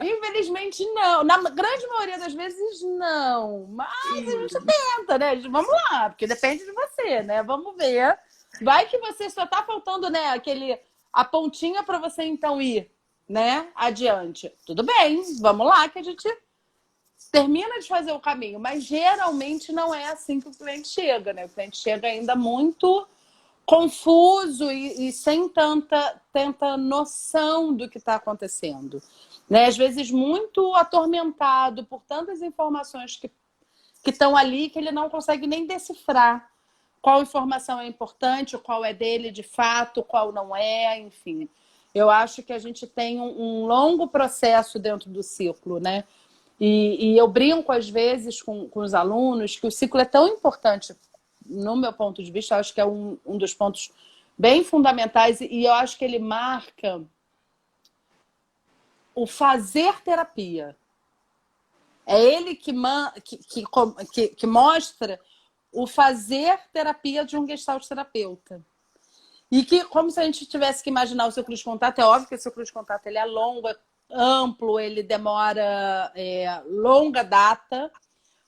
Infelizmente não. Na grande maioria das vezes não. Mas a gente tenta, né? Vamos lá, porque depende de você, né? Vamos ver. Vai que você só tá faltando, né, a pontinha para você então ir, né, adiante. Tudo bem, vamos lá que a gente termina de fazer o caminho, mas geralmente não é assim que o cliente chega, né? O cliente chega ainda muito confuso e sem tanta noção do que está acontecendo. Né? Às vezes muito atormentado por tantas informações que estão ali que ele não consegue nem decifrar qual informação é importante, qual é dele de fato, qual não é, enfim. Eu acho que a gente tem um longo processo dentro do ciclo, né? E eu brinco às vezes com os alunos que o ciclo é tão importante, no meu ponto de vista, eu acho que é um dos pontos bem fundamentais e eu acho que ele marca o fazer terapia. É ele que mostra o fazer terapia de um gestalt terapeuta. E que, como se a gente tivesse que imaginar o ciclo de contato, é óbvio que o ciclo de contato ele é longo, é amplo, ele demora longa data,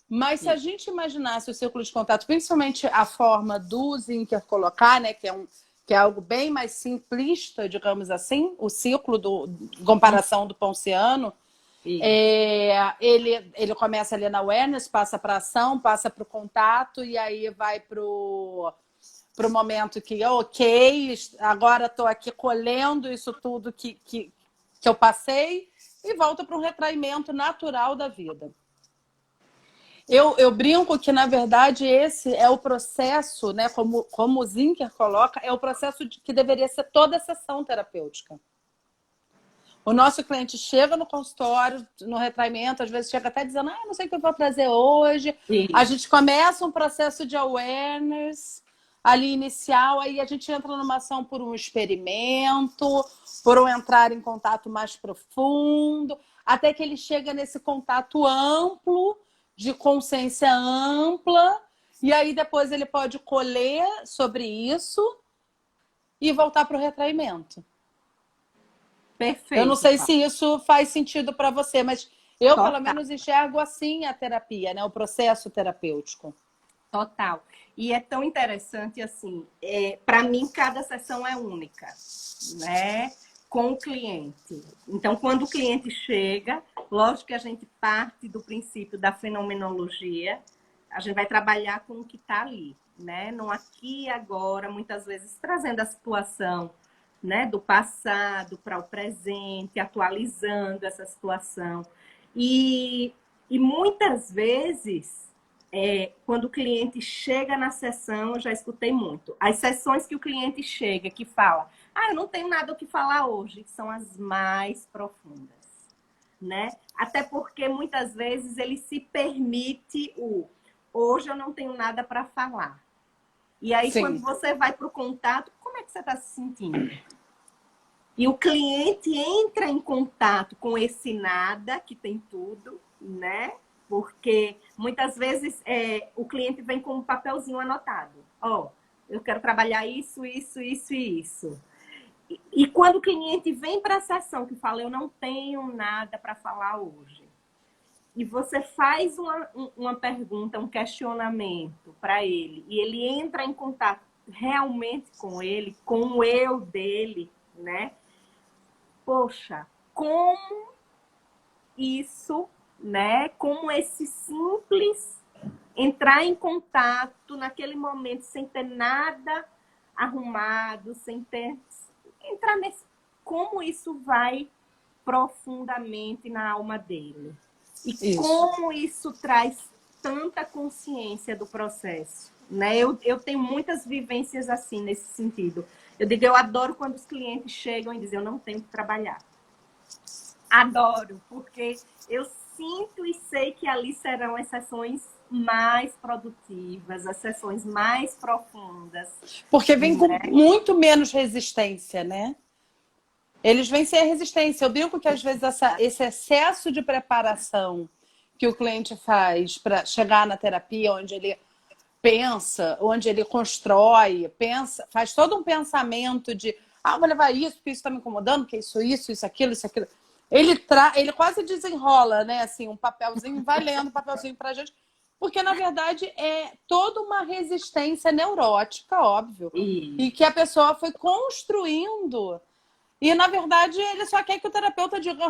mas se a gente imaginasse o ciclo de contato, principalmente a forma do Zinker colocar, né, que é algo bem mais simplista, digamos assim, o ciclo de comparação do Ponciano, ele começa ali na awareness, passa para ação, passa para o contato e aí vai para o para o momento que, ok, agora estou aqui colhendo isso tudo que eu passei e volto para um retraimento natural da vida. Eu brinco que, na verdade, esse é o processo, né, como o Zinker coloca, é o processo que deveria ser toda a sessão terapêutica. O nosso cliente chega no consultório, no retraimento, às vezes chega até dizendo, não sei o que eu vou trazer hoje. Sim. A gente começa um processo de awareness ali inicial, aí a gente entra numa ação por um experimento, por um entrar em contato mais profundo, até que ele chega nesse contato amplo, de consciência ampla, e aí depois ele pode colher sobre isso e voltar para o retraimento. Perfeito. Eu não sei se isso faz sentido para você, mas eu, Total. pelo menos, enxergo assim a terapia, né? O processo terapêutico. Total. E é tão interessante assim, para mim cada sessão é única, né? Com o cliente. Então, quando o cliente chega, lógico que a gente parte do princípio da fenomenologia, a gente vai trabalhar com o que está ali, né? No aqui e agora, muitas vezes trazendo a situação, né, do passado para o presente, atualizando essa situação. E muitas vezes, quando o cliente chega na sessão, eu já escutei muito. As sessões que o cliente chega, que fala, eu não tenho nada o que falar hoje, são as mais profundas, né? Até porque muitas vezes ele se permite hoje eu não tenho nada para falar. E aí, Sim. quando você vai para o contato, como é que você está se sentindo? E o cliente entra em contato com esse nada, que tem tudo, né? Porque muitas vezes o cliente vem com um papelzinho anotado. Eu quero trabalhar isso, isso, isso e isso. E quando o cliente vem para a sessão que fala, eu não tenho nada para falar hoje, e você faz uma pergunta, um questionamento para ele, e ele entra em contato realmente com ele, com o eu dele, né? Poxa, como isso, né? Como esse simples entrar em contato naquele momento sem ter nada arrumado, sem ter entrar nesse, como isso vai profundamente na alma dele. E Isso. como isso traz tanta consciência do processo, né? Eu tenho muitas vivências assim, nesse sentido. Eu digo, eu adoro quando os clientes chegam e dizem, eu não tenho que trabalhar. Adoro, porque eu sinto e sei que ali serão as sessões mais produtivas, as sessões mais profundas. Porque vem com muito menos resistência, né? Eles vêm sem a resistência. Eu brinco que, às vezes, esse excesso de preparação que o cliente faz para chegar na terapia, onde ele pensa, onde ele constrói, pensa, faz todo um pensamento de vou levar isso, porque isso está me incomodando, porque isso, aquilo, isso, aquilo. Ele quase desenrola, né? Assim, um papelzinho, vai lendo um papelzinho para a gente, porque, na verdade, é toda uma resistência neurótica, óbvio, e que a pessoa foi construindo. E, na verdade, ele só quer que o terapeuta diga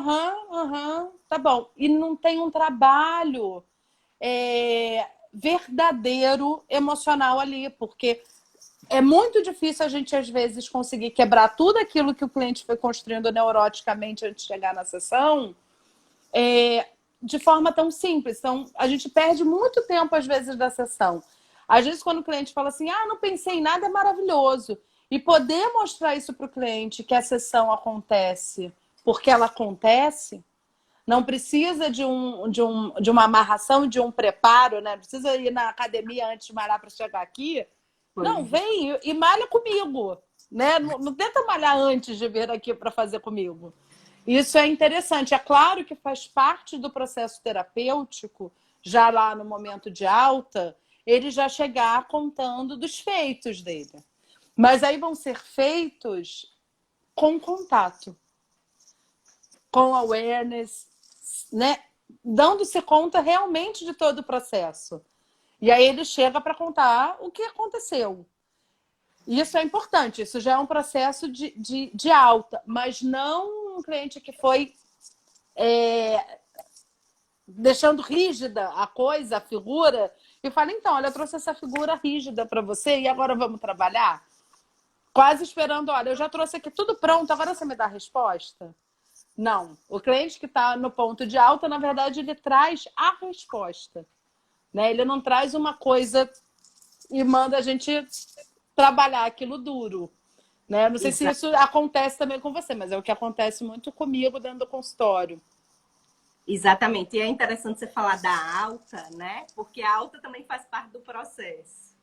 tá bom. E não tem um trabalho verdadeiro emocional ali, porque é muito difícil a gente, às vezes, conseguir quebrar tudo aquilo que o cliente foi construindo neuroticamente antes de chegar na sessão de forma tão simples. Então, a gente perde muito tempo, às vezes, da sessão. Às vezes, quando o cliente fala assim, não pensei em nada, é maravilhoso. E poder mostrar isso para o cliente, que a sessão acontece porque ela acontece, não precisa de uma amarração, de um preparo, né? Não precisa ir na academia antes de malhar para chegar aqui. Não, vem e malha comigo, né? Não tenta malhar antes de vir aqui para fazer comigo. Isso é interessante. É claro que faz parte do processo terapêutico, já lá no momento de alta, ele já chegar contando dos feitos dele. Mas aí vão ser feitos com contato, com awareness, né? Dando-se conta realmente de todo o processo. E aí ele chega para contar o que aconteceu. Isso é importante, isso já é um processo de alta, mas não um cliente que foi deixando rígida a coisa, a figura, e falo, então, olha, eu trouxe essa figura rígida para você e agora vamos trabalhar? Quase esperando, olha, eu já trouxe aqui tudo pronto, agora você me dá a resposta? Não. O cliente que está no ponto de alta, na verdade, ele traz a resposta. Né? Ele não traz uma coisa e manda a gente trabalhar aquilo duro. Né? Não sei se isso acontece também com você, mas é o que acontece muito comigo dentro do consultório. Exatamente. E é interessante você falar da alta, né? Porque a alta também faz parte do processo.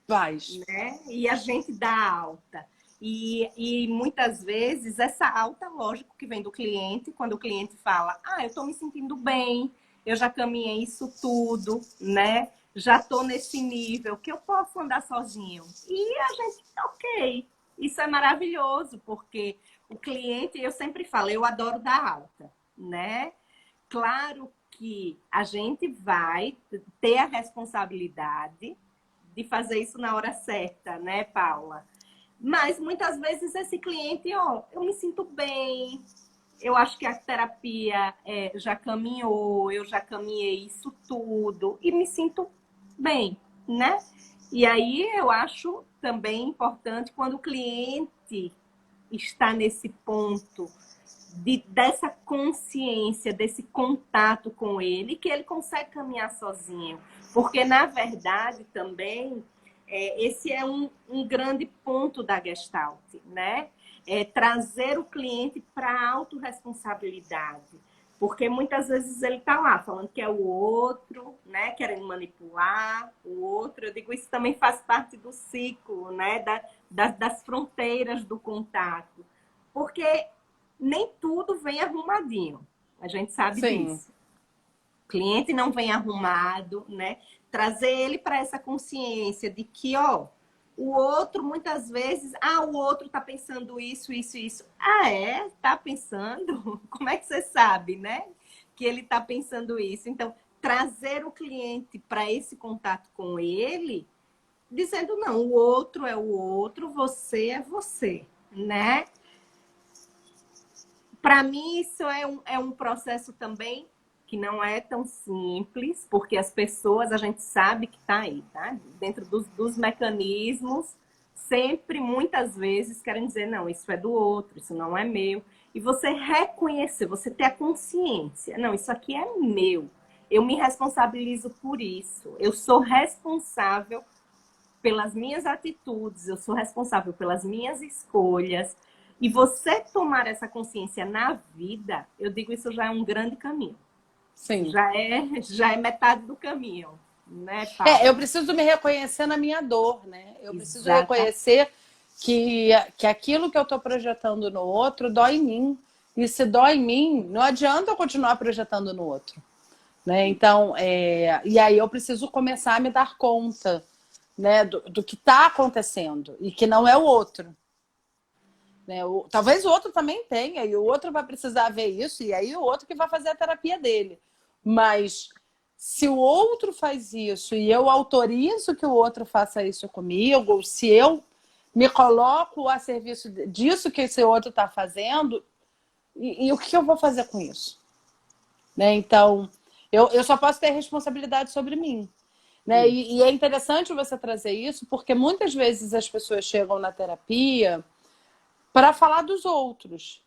Faz. Né? E a gente dá alta. E muitas vezes essa alta, lógico, que vem do cliente, quando o cliente fala, eu estou me sentindo bem, eu já caminhei isso tudo, né? Já estou nesse nível que eu posso andar sozinho. E a gente, ok, isso é maravilhoso, porque o cliente, eu sempre falo, eu adoro dar alta, né? Claro que a gente vai ter a responsabilidade de fazer isso na hora certa, né, Paula? Mas muitas vezes esse cliente, eu me sinto bem, eu acho que a terapia já caminhou, eu já caminhei isso tudo e me sinto bem, né? E aí eu acho também importante quando o cliente está nesse ponto dessa consciência, desse contato com ele, que ele consegue caminhar sozinho. Porque, na verdade, também, esse é um grande ponto da Gestalt, né? Trazer o cliente para a autorresponsabilidade. Porque muitas vezes ele está lá falando que é o outro, né? Querendo manipular o outro. Eu digo, isso também faz parte do ciclo, né? Das fronteiras do contato. Porque nem tudo vem arrumadinho. A gente sabe Sim. disso. O cliente não vem arrumado, né? Trazer ele para essa consciência de que, o outro muitas vezes, o outro tá pensando isso, isso, isso. Tá pensando? Como é que você sabe, né? Que ele tá pensando isso. Então, trazer o cliente para esse contato com ele, dizendo, não, o outro é o outro, você é você, né? Para mim, isso é um processo também que não é tão simples, porque as pessoas, a gente sabe que está aí, tá? Dentro dos mecanismos, sempre, muitas vezes, querem dizer, não, isso é do outro, isso não é meu. E você reconhecer, você ter a consciência, não, isso aqui é meu. Eu me responsabilizo por isso. Eu sou responsável pelas minhas atitudes, eu sou responsável pelas minhas escolhas. E você tomar essa consciência na vida, eu digo, isso já é um grande caminho. Sim. Já é metade do caminho, né, Paula? Eu preciso me reconhecer na minha dor, né? Eu preciso reconhecer que aquilo que eu estou projetando no outro dói em mim. E se dói em mim, não adianta eu continuar projetando no outro. Né? Então, e aí eu preciso começar a me dar conta, né, do que está acontecendo e que não é o outro. Né? Talvez o outro também tenha, e o outro vai precisar ver isso, e aí o outro que vai fazer a terapia dele. Mas se o outro faz isso e eu autorizo que o outro faça isso comigo, ou se eu me coloco a serviço disso que esse outro está fazendo, e o que eu vou fazer com isso? Né? Então, eu só posso ter responsabilidade sobre mim. Né? E é interessante você trazer isso, porque muitas vezes as pessoas chegam na terapia para falar dos outros.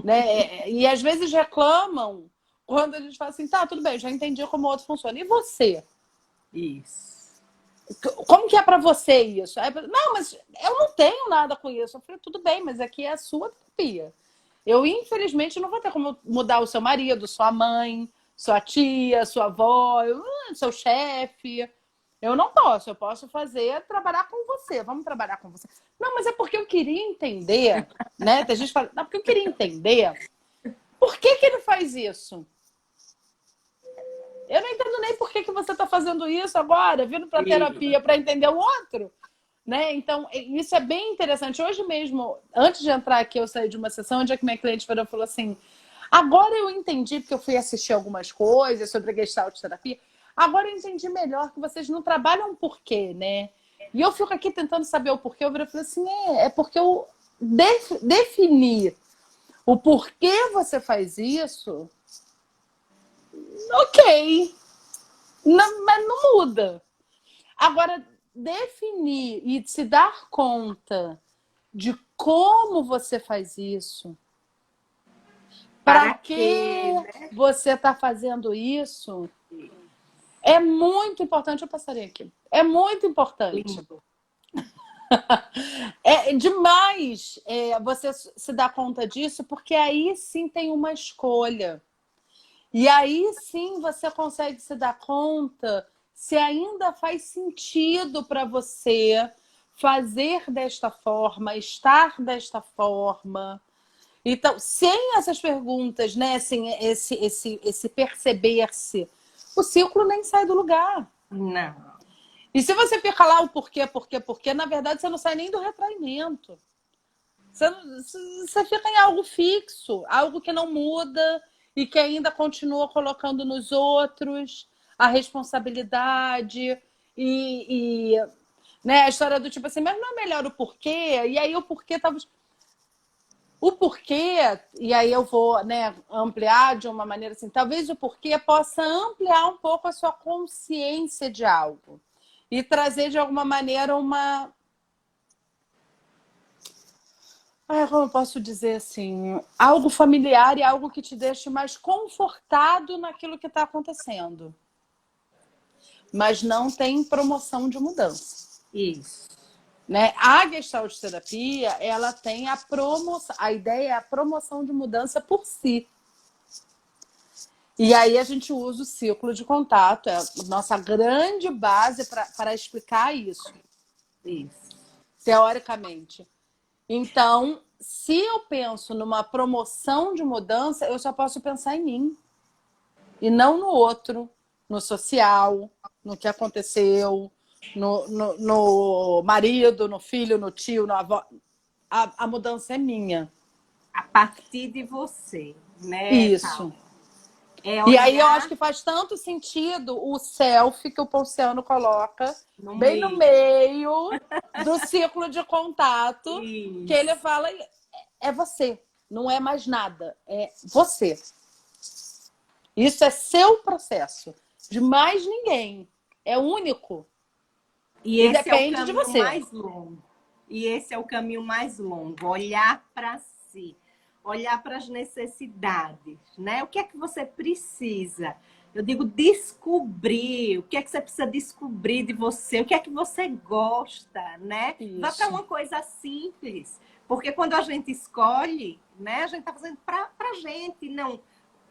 Né? E às vezes reclamam quando a gente fala assim, tá, tudo bem, já entendi como o outro funciona. E você? Isso. Como que é para você isso? Não, mas eu não tenho nada com isso. Eu falei, tudo bem, mas aqui é a sua terapia. Eu, infelizmente, não vou ter como mudar o seu marido, sua mãe, sua tia, sua avó, seu chefe. Eu não posso. Eu posso trabalhar com você. Vamos trabalhar com você. Não, mas é porque eu queria entender, né? Tem gente que fala, não, porque eu queria entender por que ele faz isso. Eu não entendo nem por que você está fazendo isso agora, vindo para terapia para entender o outro. Né? Então, isso é bem interessante. Hoje mesmo, antes de entrar aqui, eu saí de uma sessão onde a minha cliente falou assim, agora eu entendi, porque eu fui assistir algumas coisas sobre a Gestalt terapia, agora eu entendi melhor que vocês não trabalham por quê, né? E eu fico aqui tentando saber o porquê. Eu falei assim, é porque eu defini o porquê você faz isso, ok, não, mas não muda. Agora, definir e se dar conta de como você faz isso, para Para que quê, você está fazendo isso, né? é muito importante. Eu passaria aqui. É muito importante. Lindo. É demais você se dar conta disso, porque aí sim tem uma escolha. E aí sim você consegue se dar conta se ainda faz sentido para você fazer desta forma, estar desta forma. Então, sem essas perguntas, né? Sem esse perceber-se, o ciclo nem sai do lugar. Não. E se você fica lá o porquê, na verdade você não sai nem do retraimento. Você fica em algo fixo, algo que não muda e que ainda continua colocando nos outros a responsabilidade né, a história do tipo assim, mas não é melhor o porquê? E aí o porquê talvez. O porquê, e aí eu vou, né, ampliar de uma maneira assim, talvez o porquê possa ampliar um pouco a sua consciência de algo e trazer de alguma maneira uma. Como eu posso dizer assim? Algo familiar e algo que te deixe mais confortado naquilo que está acontecendo. Mas não tem promoção de mudança. Isso. Né? A Gestalt terapia, ela tem a promoção. A ideia é a promoção de mudança por si. E aí a gente usa o ciclo de contato, é a nossa grande base para explicar isso, Isso. teoricamente. Então, se eu penso numa promoção de mudança, eu só posso pensar em mim. E não no outro, no social, no que aconteceu, no marido, no filho, no tio, na avó. A mudança é minha. A partir de você, né, Isso. Paula? É E aí eu acho olhar que faz tanto sentido o selfie que o Ponciano coloca no bem no meio. meio do ciclo de contato, que ele Isso. fala, é você, não é mais nada, é você. Isso é seu processo, de mais ninguém. É único E e esse é o depende de caminho você. mais longo. E esse é o caminho mais longo. Olhar para si, olhar para as necessidades, né? O que é que você precisa? Eu digo descobrir. O que é que você precisa descobrir de você? O que é que você gosta, né? Vá para Isso. uma coisa simples. Porque quando a gente escolhe, né? A gente está fazendo para a gente, não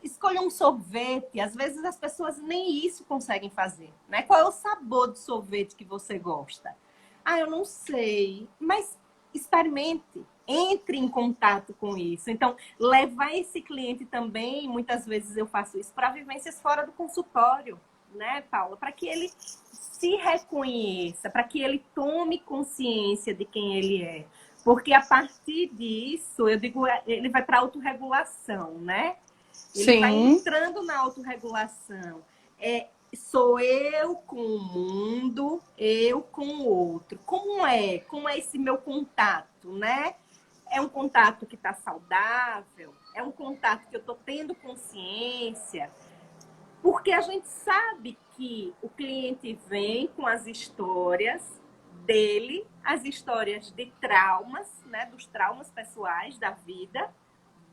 escolha um sorvete. Às vezes as pessoas nem isso conseguem fazer, né? Qual é o sabor do sorvete que você gosta? Ah, eu não sei. Mas experimente, entre em contato com isso. Então, levar esse cliente também, muitas vezes eu faço isso para vivências fora do consultório, né, Paula? Para que ele se reconheça, para que ele tome consciência de quem ele é. Porque a partir disso, eu digo, ele vai para a autorregulação, né? Ele vai Sim. entrando na autorregulação. Sou eu com o mundo, eu com o outro. Como é? Como é esse meu contato, né? É um contato que está saudável? É um contato que eu estou tendo consciência? Porque a gente sabe que o cliente vem com as histórias dele, as histórias de traumas, né? Dos traumas pessoais da vida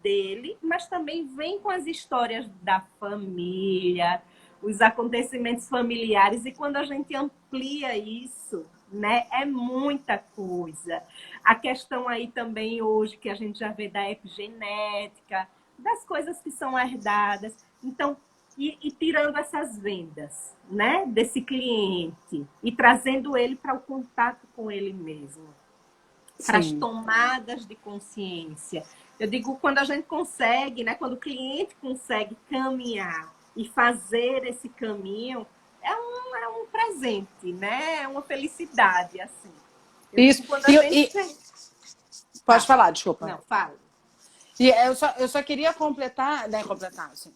dele, mas também vem com as histórias da família, os acontecimentos familiares, e quando a gente amplia isso, né, é muita coisa. A questão aí também hoje que a gente já vê da epigenética, das coisas que são herdadas. Então, e tirando essas vendas, né, desse cliente e trazendo ele para o contato com ele mesmo, para as Sim. tomadas de consciência. Eu digo, quando a gente consegue, né, quando o cliente consegue caminhar e fazer esse caminho, é um presente, né? É uma felicidade, assim. Eu Isso. digo, quando a gente... Pode falar, desculpa. Não, fala. E eu só queria completar, né, assim,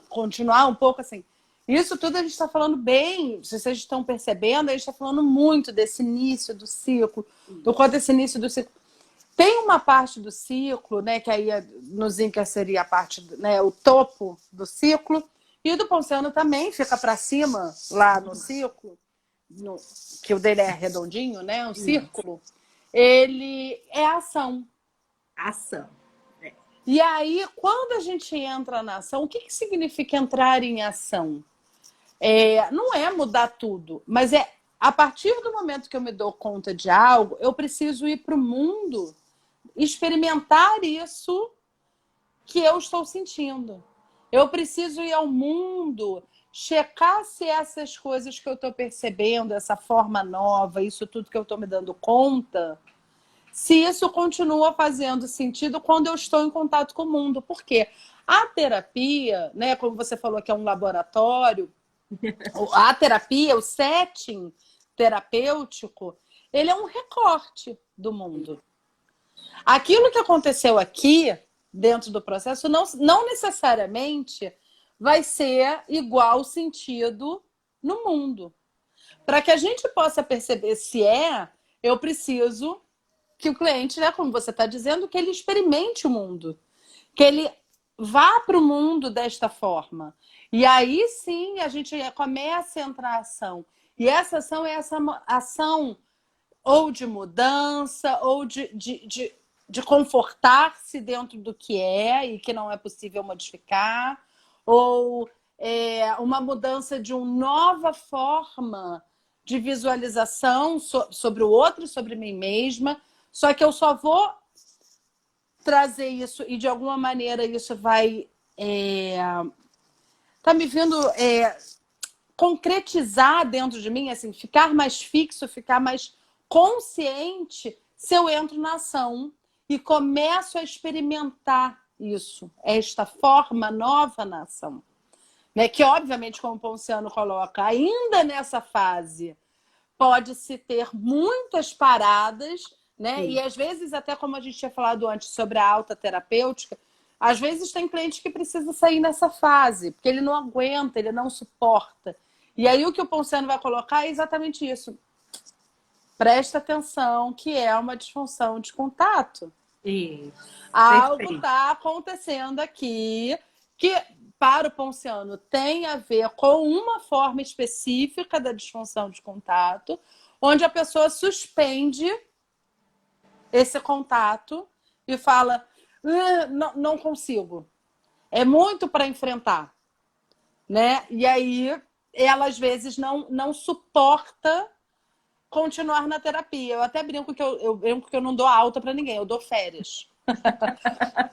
continuar um pouco assim. Isso tudo a gente está falando bem, se vocês estão percebendo, a gente está falando muito desse início do ciclo, do quanto esse início do ciclo. Tem uma parte do ciclo, né, que aí no Zinker seria a parte, né, o topo do ciclo, E do Ponciano também fica para cima, lá no círculo, que o dele é redondinho, né? Um círculo. Ele é ação. Ação. E aí, quando a gente entra na ação, o que, que significa entrar em ação? Não é mudar tudo, mas é a partir do momento que eu me dou conta de algo, eu preciso ir para o mundo experimentar isso que eu estou sentindo. Eu preciso ir ao mundo, checar se essas coisas que eu estou percebendo, essa forma nova, isso tudo que eu estou me dando conta, se isso continua fazendo sentido quando eu estou em contato com o mundo. Porque a terapia, né, como você falou que é um laboratório, a terapia, o setting terapêutico, ele é um recorte do mundo. Aquilo que aconteceu aqui, dentro do processo, não necessariamente vai ser igual sentido no mundo. Para que a gente possa perceber se eu preciso que o cliente, né, como você está dizendo, que ele experimente o mundo. Que ele vá para o mundo desta forma. E aí sim a gente começa a entrar em ação. E essa ação é essa ação ou de mudança, ou de confortar-se dentro do que é e que não é possível modificar, ou uma mudança de uma nova forma de visualização sobre o outro, sobre mim mesma. Só que eu só vou trazer isso e de alguma maneira isso vai tá me vindo concretizar dentro de mim, assim, ficar mais fixo, ficar mais consciente se eu entro na ação e começo a experimentar isso, esta forma nova na ação. Né? Que, obviamente, como o Ponciano coloca, ainda nessa fase pode-se ter muitas paradas, né? E às vezes, até como a gente tinha falado antes sobre a alta terapêutica, às vezes tem cliente que precisa sair nessa fase, porque ele não aguenta, ele não suporta. E aí o que o Ponciano vai colocar é exatamente isso. Presta atenção que é uma disfunção de contato. Isso. Algo está acontecendo aqui que, para o Ponciano, tem a ver com uma forma específica da disfunção de contato, onde a pessoa suspende esse contato e fala, não consigo. É muito para enfrentar. Né? E aí ela, às vezes, não suporta continuar na terapia. Eu até brinco que eu brinco que eu não dou alta para ninguém, eu dou férias.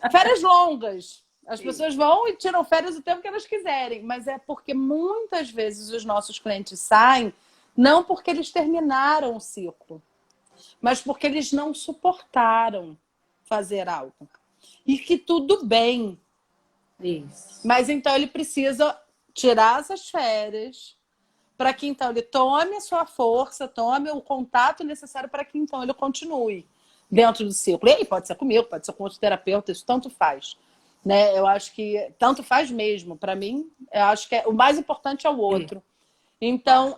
Férias longas. As pessoas vão e tiram férias o tempo que elas quiserem, mas é porque muitas vezes os nossos clientes saem não porque eles terminaram o ciclo, mas porque eles não suportaram fazer algo. E que tudo bem. Isso. Mas então ele precisa tirar essas férias para que então ele tome a sua força, tome o contato necessário para que então ele continue dentro do ciclo. E aí pode ser comigo, pode ser com outro terapeuta, isso tanto faz. Né? Eu acho que tanto faz mesmo. Para mim, eu acho que o mais importante é o outro. Então,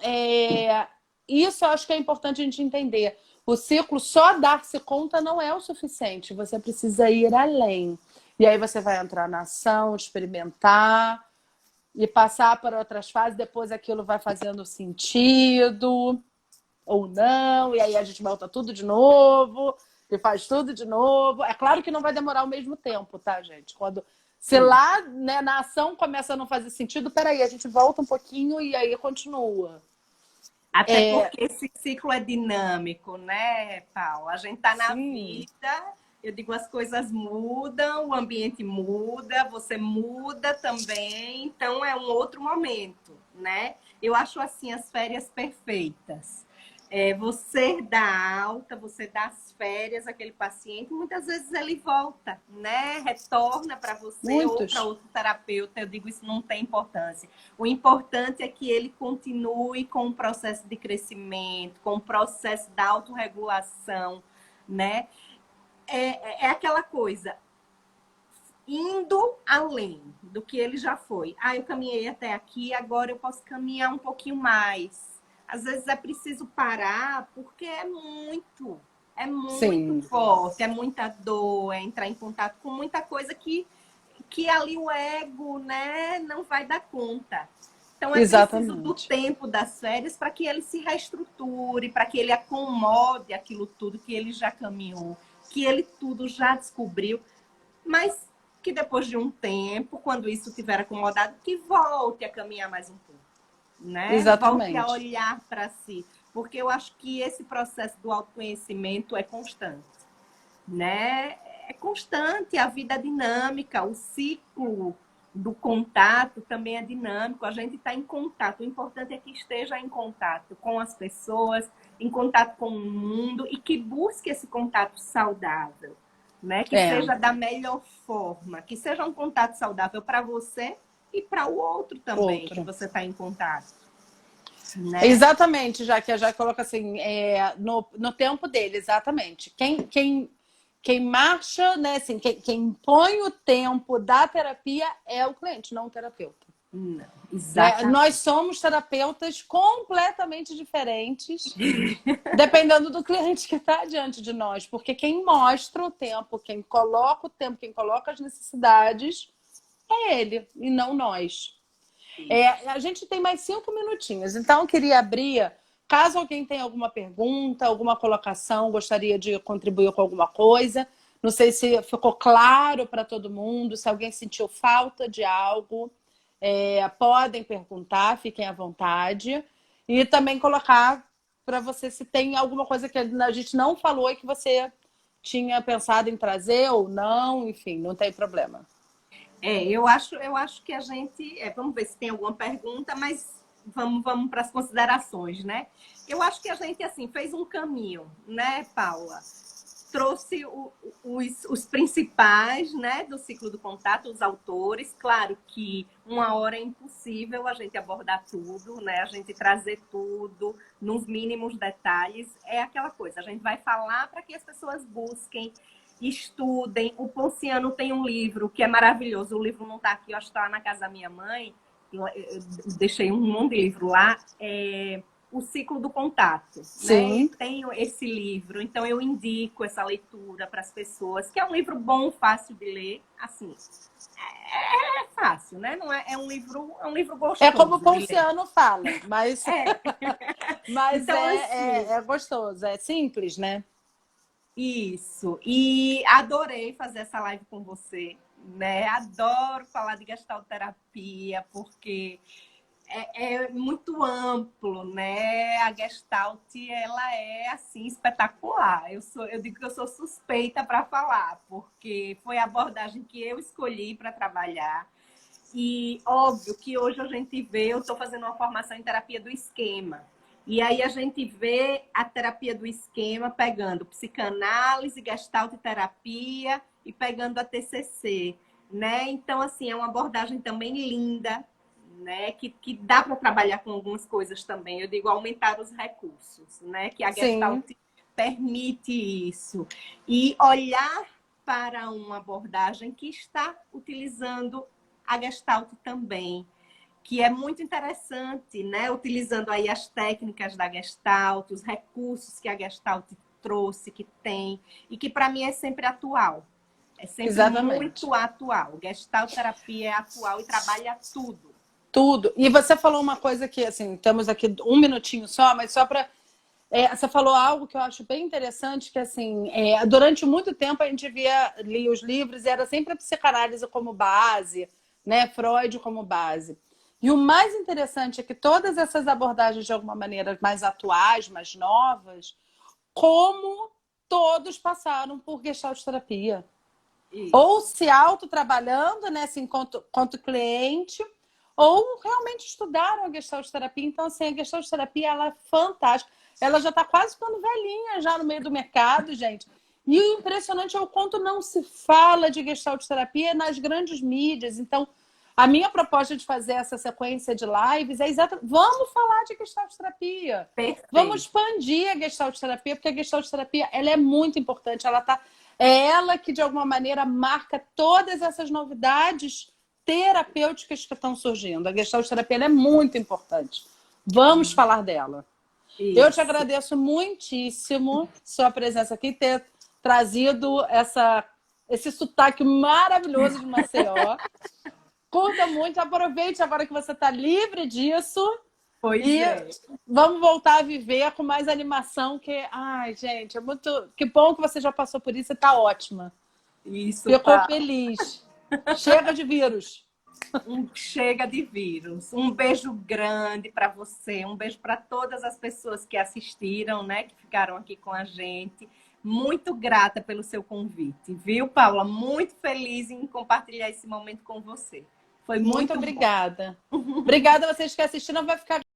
isso eu acho que é importante a gente entender. O ciclo, só dar-se conta não é o suficiente. Você precisa ir além. E aí você vai entrar na ação, experimentar e passar para outras fases. Depois aquilo vai fazendo sentido ou não. E aí a gente volta tudo de novo e faz tudo de novo. É claro que não vai demorar o mesmo tempo, tá, gente? Se lá, né, na ação começa a não fazer sentido, peraí, a gente volta um pouquinho e aí continua. Até porque esse ciclo é dinâmico, né, Paulo? A gente tá na vida, eu digo, as coisas mudam, o ambiente muda, você muda também, então é um outro momento, né? Eu acho assim as férias perfeitas. Você dá alta, você dá as férias àquele paciente, muitas vezes ele volta, né? Retorna para você ou para outro terapeuta. Eu digo, isso não tem importância. O importante é que ele continue com o processo de crescimento, com o processo da autorregulação, né? É aquela coisa, indo além do que ele já foi. Eu caminhei até aqui, agora eu posso caminhar um pouquinho mais. Às vezes é preciso parar, porque é muito forte, é muita dor, é entrar em contato com muita coisa que que ali o ego, né, não vai dar conta. Então, é preciso do Exatamente. tempo das férias para que ele se reestruture, para que ele acomode aquilo tudo que ele já caminhou, que ele tudo já descobriu, mas que depois de um tempo, quando isso estiver acomodado, que volte a caminhar mais um pouco, né? Volte a Exatamente. olhar para si, porque eu acho que esse processo do autoconhecimento é constante, né? É constante, a vida é dinâmica, o ciclo do contato também é dinâmico, a gente está em contato, o importante é que esteja em contato com as pessoas, em contato com o mundo e que busque esse contato saudável, né? Que seja da melhor forma, que seja um contato saudável para você e para o outro também, que Outro. você está em contato. Né? Exatamente, já que a Jaque coloca assim, no tempo dele, exatamente. Quem marcha, né, assim, quem põe o tempo da terapia é o cliente, não o terapeuta. Não, Né? exatamente. Nós somos terapeutas completamente diferentes, dependendo do cliente que está diante de nós, porque quem mostra o tempo, quem coloca o tempo, quem coloca as necessidades, é ele, e não nós. A gente tem mais 5 minutinhos, então eu queria abrir, caso alguém tenha alguma pergunta, alguma colocação, gostaria de contribuir com alguma coisa. Não sei se ficou claro para todo mundo, se alguém sentiu falta de algo, podem perguntar, fiquem à vontade. E também colocar para você se tem alguma coisa que a gente não falou e que você tinha pensado em trazer ou não, enfim, não tem problema. Eu acho que a gente. Vamos ver se tem alguma pergunta, mas vamos para as considerações, né? Eu acho que a gente, assim, fez um caminho, né, Paula? Trouxe os principais, né, do ciclo do contato, os autores. Claro que uma hora é impossível a gente abordar tudo, né? A gente trazer tudo nos mínimos detalhes. É aquela coisa, a gente vai falar para que as pessoas busquem, estudem. O Ponciano tem um livro que é maravilhoso. O livro não está aqui, eu acho que está na casa da minha mãe. Eu deixei um monte de livro lá. O Ciclo do Contato. Sim. Né? Tenho esse livro, então eu indico essa leitura para as pessoas, que é um livro bom, fácil de ler. Assim, é fácil, né? Não é um livro gostoso. É como o Ponciano fala, mas, mas então, assim, é gostoso, é simples, né? Isso. E adorei fazer essa live com você, né? Adoro falar de gestalterapia, porque é muito amplo, né? A Gestalt, ela é assim espetacular. Eu digo que eu sou suspeita para falar, porque foi a abordagem que eu escolhi para trabalhar. E óbvio que hoje a gente vê, eu estou fazendo uma formação em terapia do esquema. E aí a gente vê a terapia do esquema pegando psicanálise, gestalt terapia e pegando a TCC, né? Então, assim, é uma abordagem também linda, né? Que dá para trabalhar com algumas coisas também. Eu digo aumentar os recursos, né? Que a Gestalt permite isso. E olhar para uma abordagem que está utilizando a Gestalt também, que é muito interessante, né? Utilizando aí as técnicas da Gestalt, os recursos que a Gestalt trouxe, que tem, e que para mim é sempre atual. É sempre muito atual. Gestalt terapia é atual e trabalha tudo. Tudo. E você falou uma coisa que, assim, temos aqui um minutinho só, mas só para... você falou algo que eu acho bem interessante, que, assim, durante muito tempo a gente lia os livros e era sempre a psicanálise como base, né? Freud como base. E o mais interessante é que todas essas abordagens, de alguma maneira, mais atuais, mais novas, como todos passaram por Gestalt terapia. Isso. Ou se autotrabalhando, né, assim, quanto cliente, ou realmente estudaram a Gestalt terapia. Então, assim, a Gestalt terapia, ela é fantástica. Ela já está quase ficando velhinha já no meio do mercado, gente. E o impressionante é o quanto não se fala de Gestalt terapia nas grandes mídias. Então, a minha proposta de fazer essa sequência de lives é exatamente... Vamos falar de Gestalt terapia. Perfeito. Vamos expandir a Gestalt terapia, porque a Gestalt terapia, ela é muito importante. É ela que, de alguma maneira, marca todas essas novidades terapêuticas que estão surgindo. A Gestalt terapia é muito importante. Vamos falar dela. Isso. Eu te agradeço muitíssimo sua presença aqui, ter trazido essa esse sotaque maravilhoso de Maceió. Curta muito, aproveite agora que você está livre disso. Pois E é. vamos voltar a viver com mais animação, que, ai, gente, é muito. Que bom que você já passou por isso e está ótima. Isso, Ficou Paulo. feliz. Chega de vírus. Chega de vírus. Um beijo grande para você, um beijo para todas as pessoas que assistiram, né, que ficaram aqui com a gente. Muito grata pelo seu convite, viu, Paula? Muito feliz em compartilhar esse momento com você. Foi Muito muito bom. obrigada. Obrigada a vocês que assistiram. Vai ficar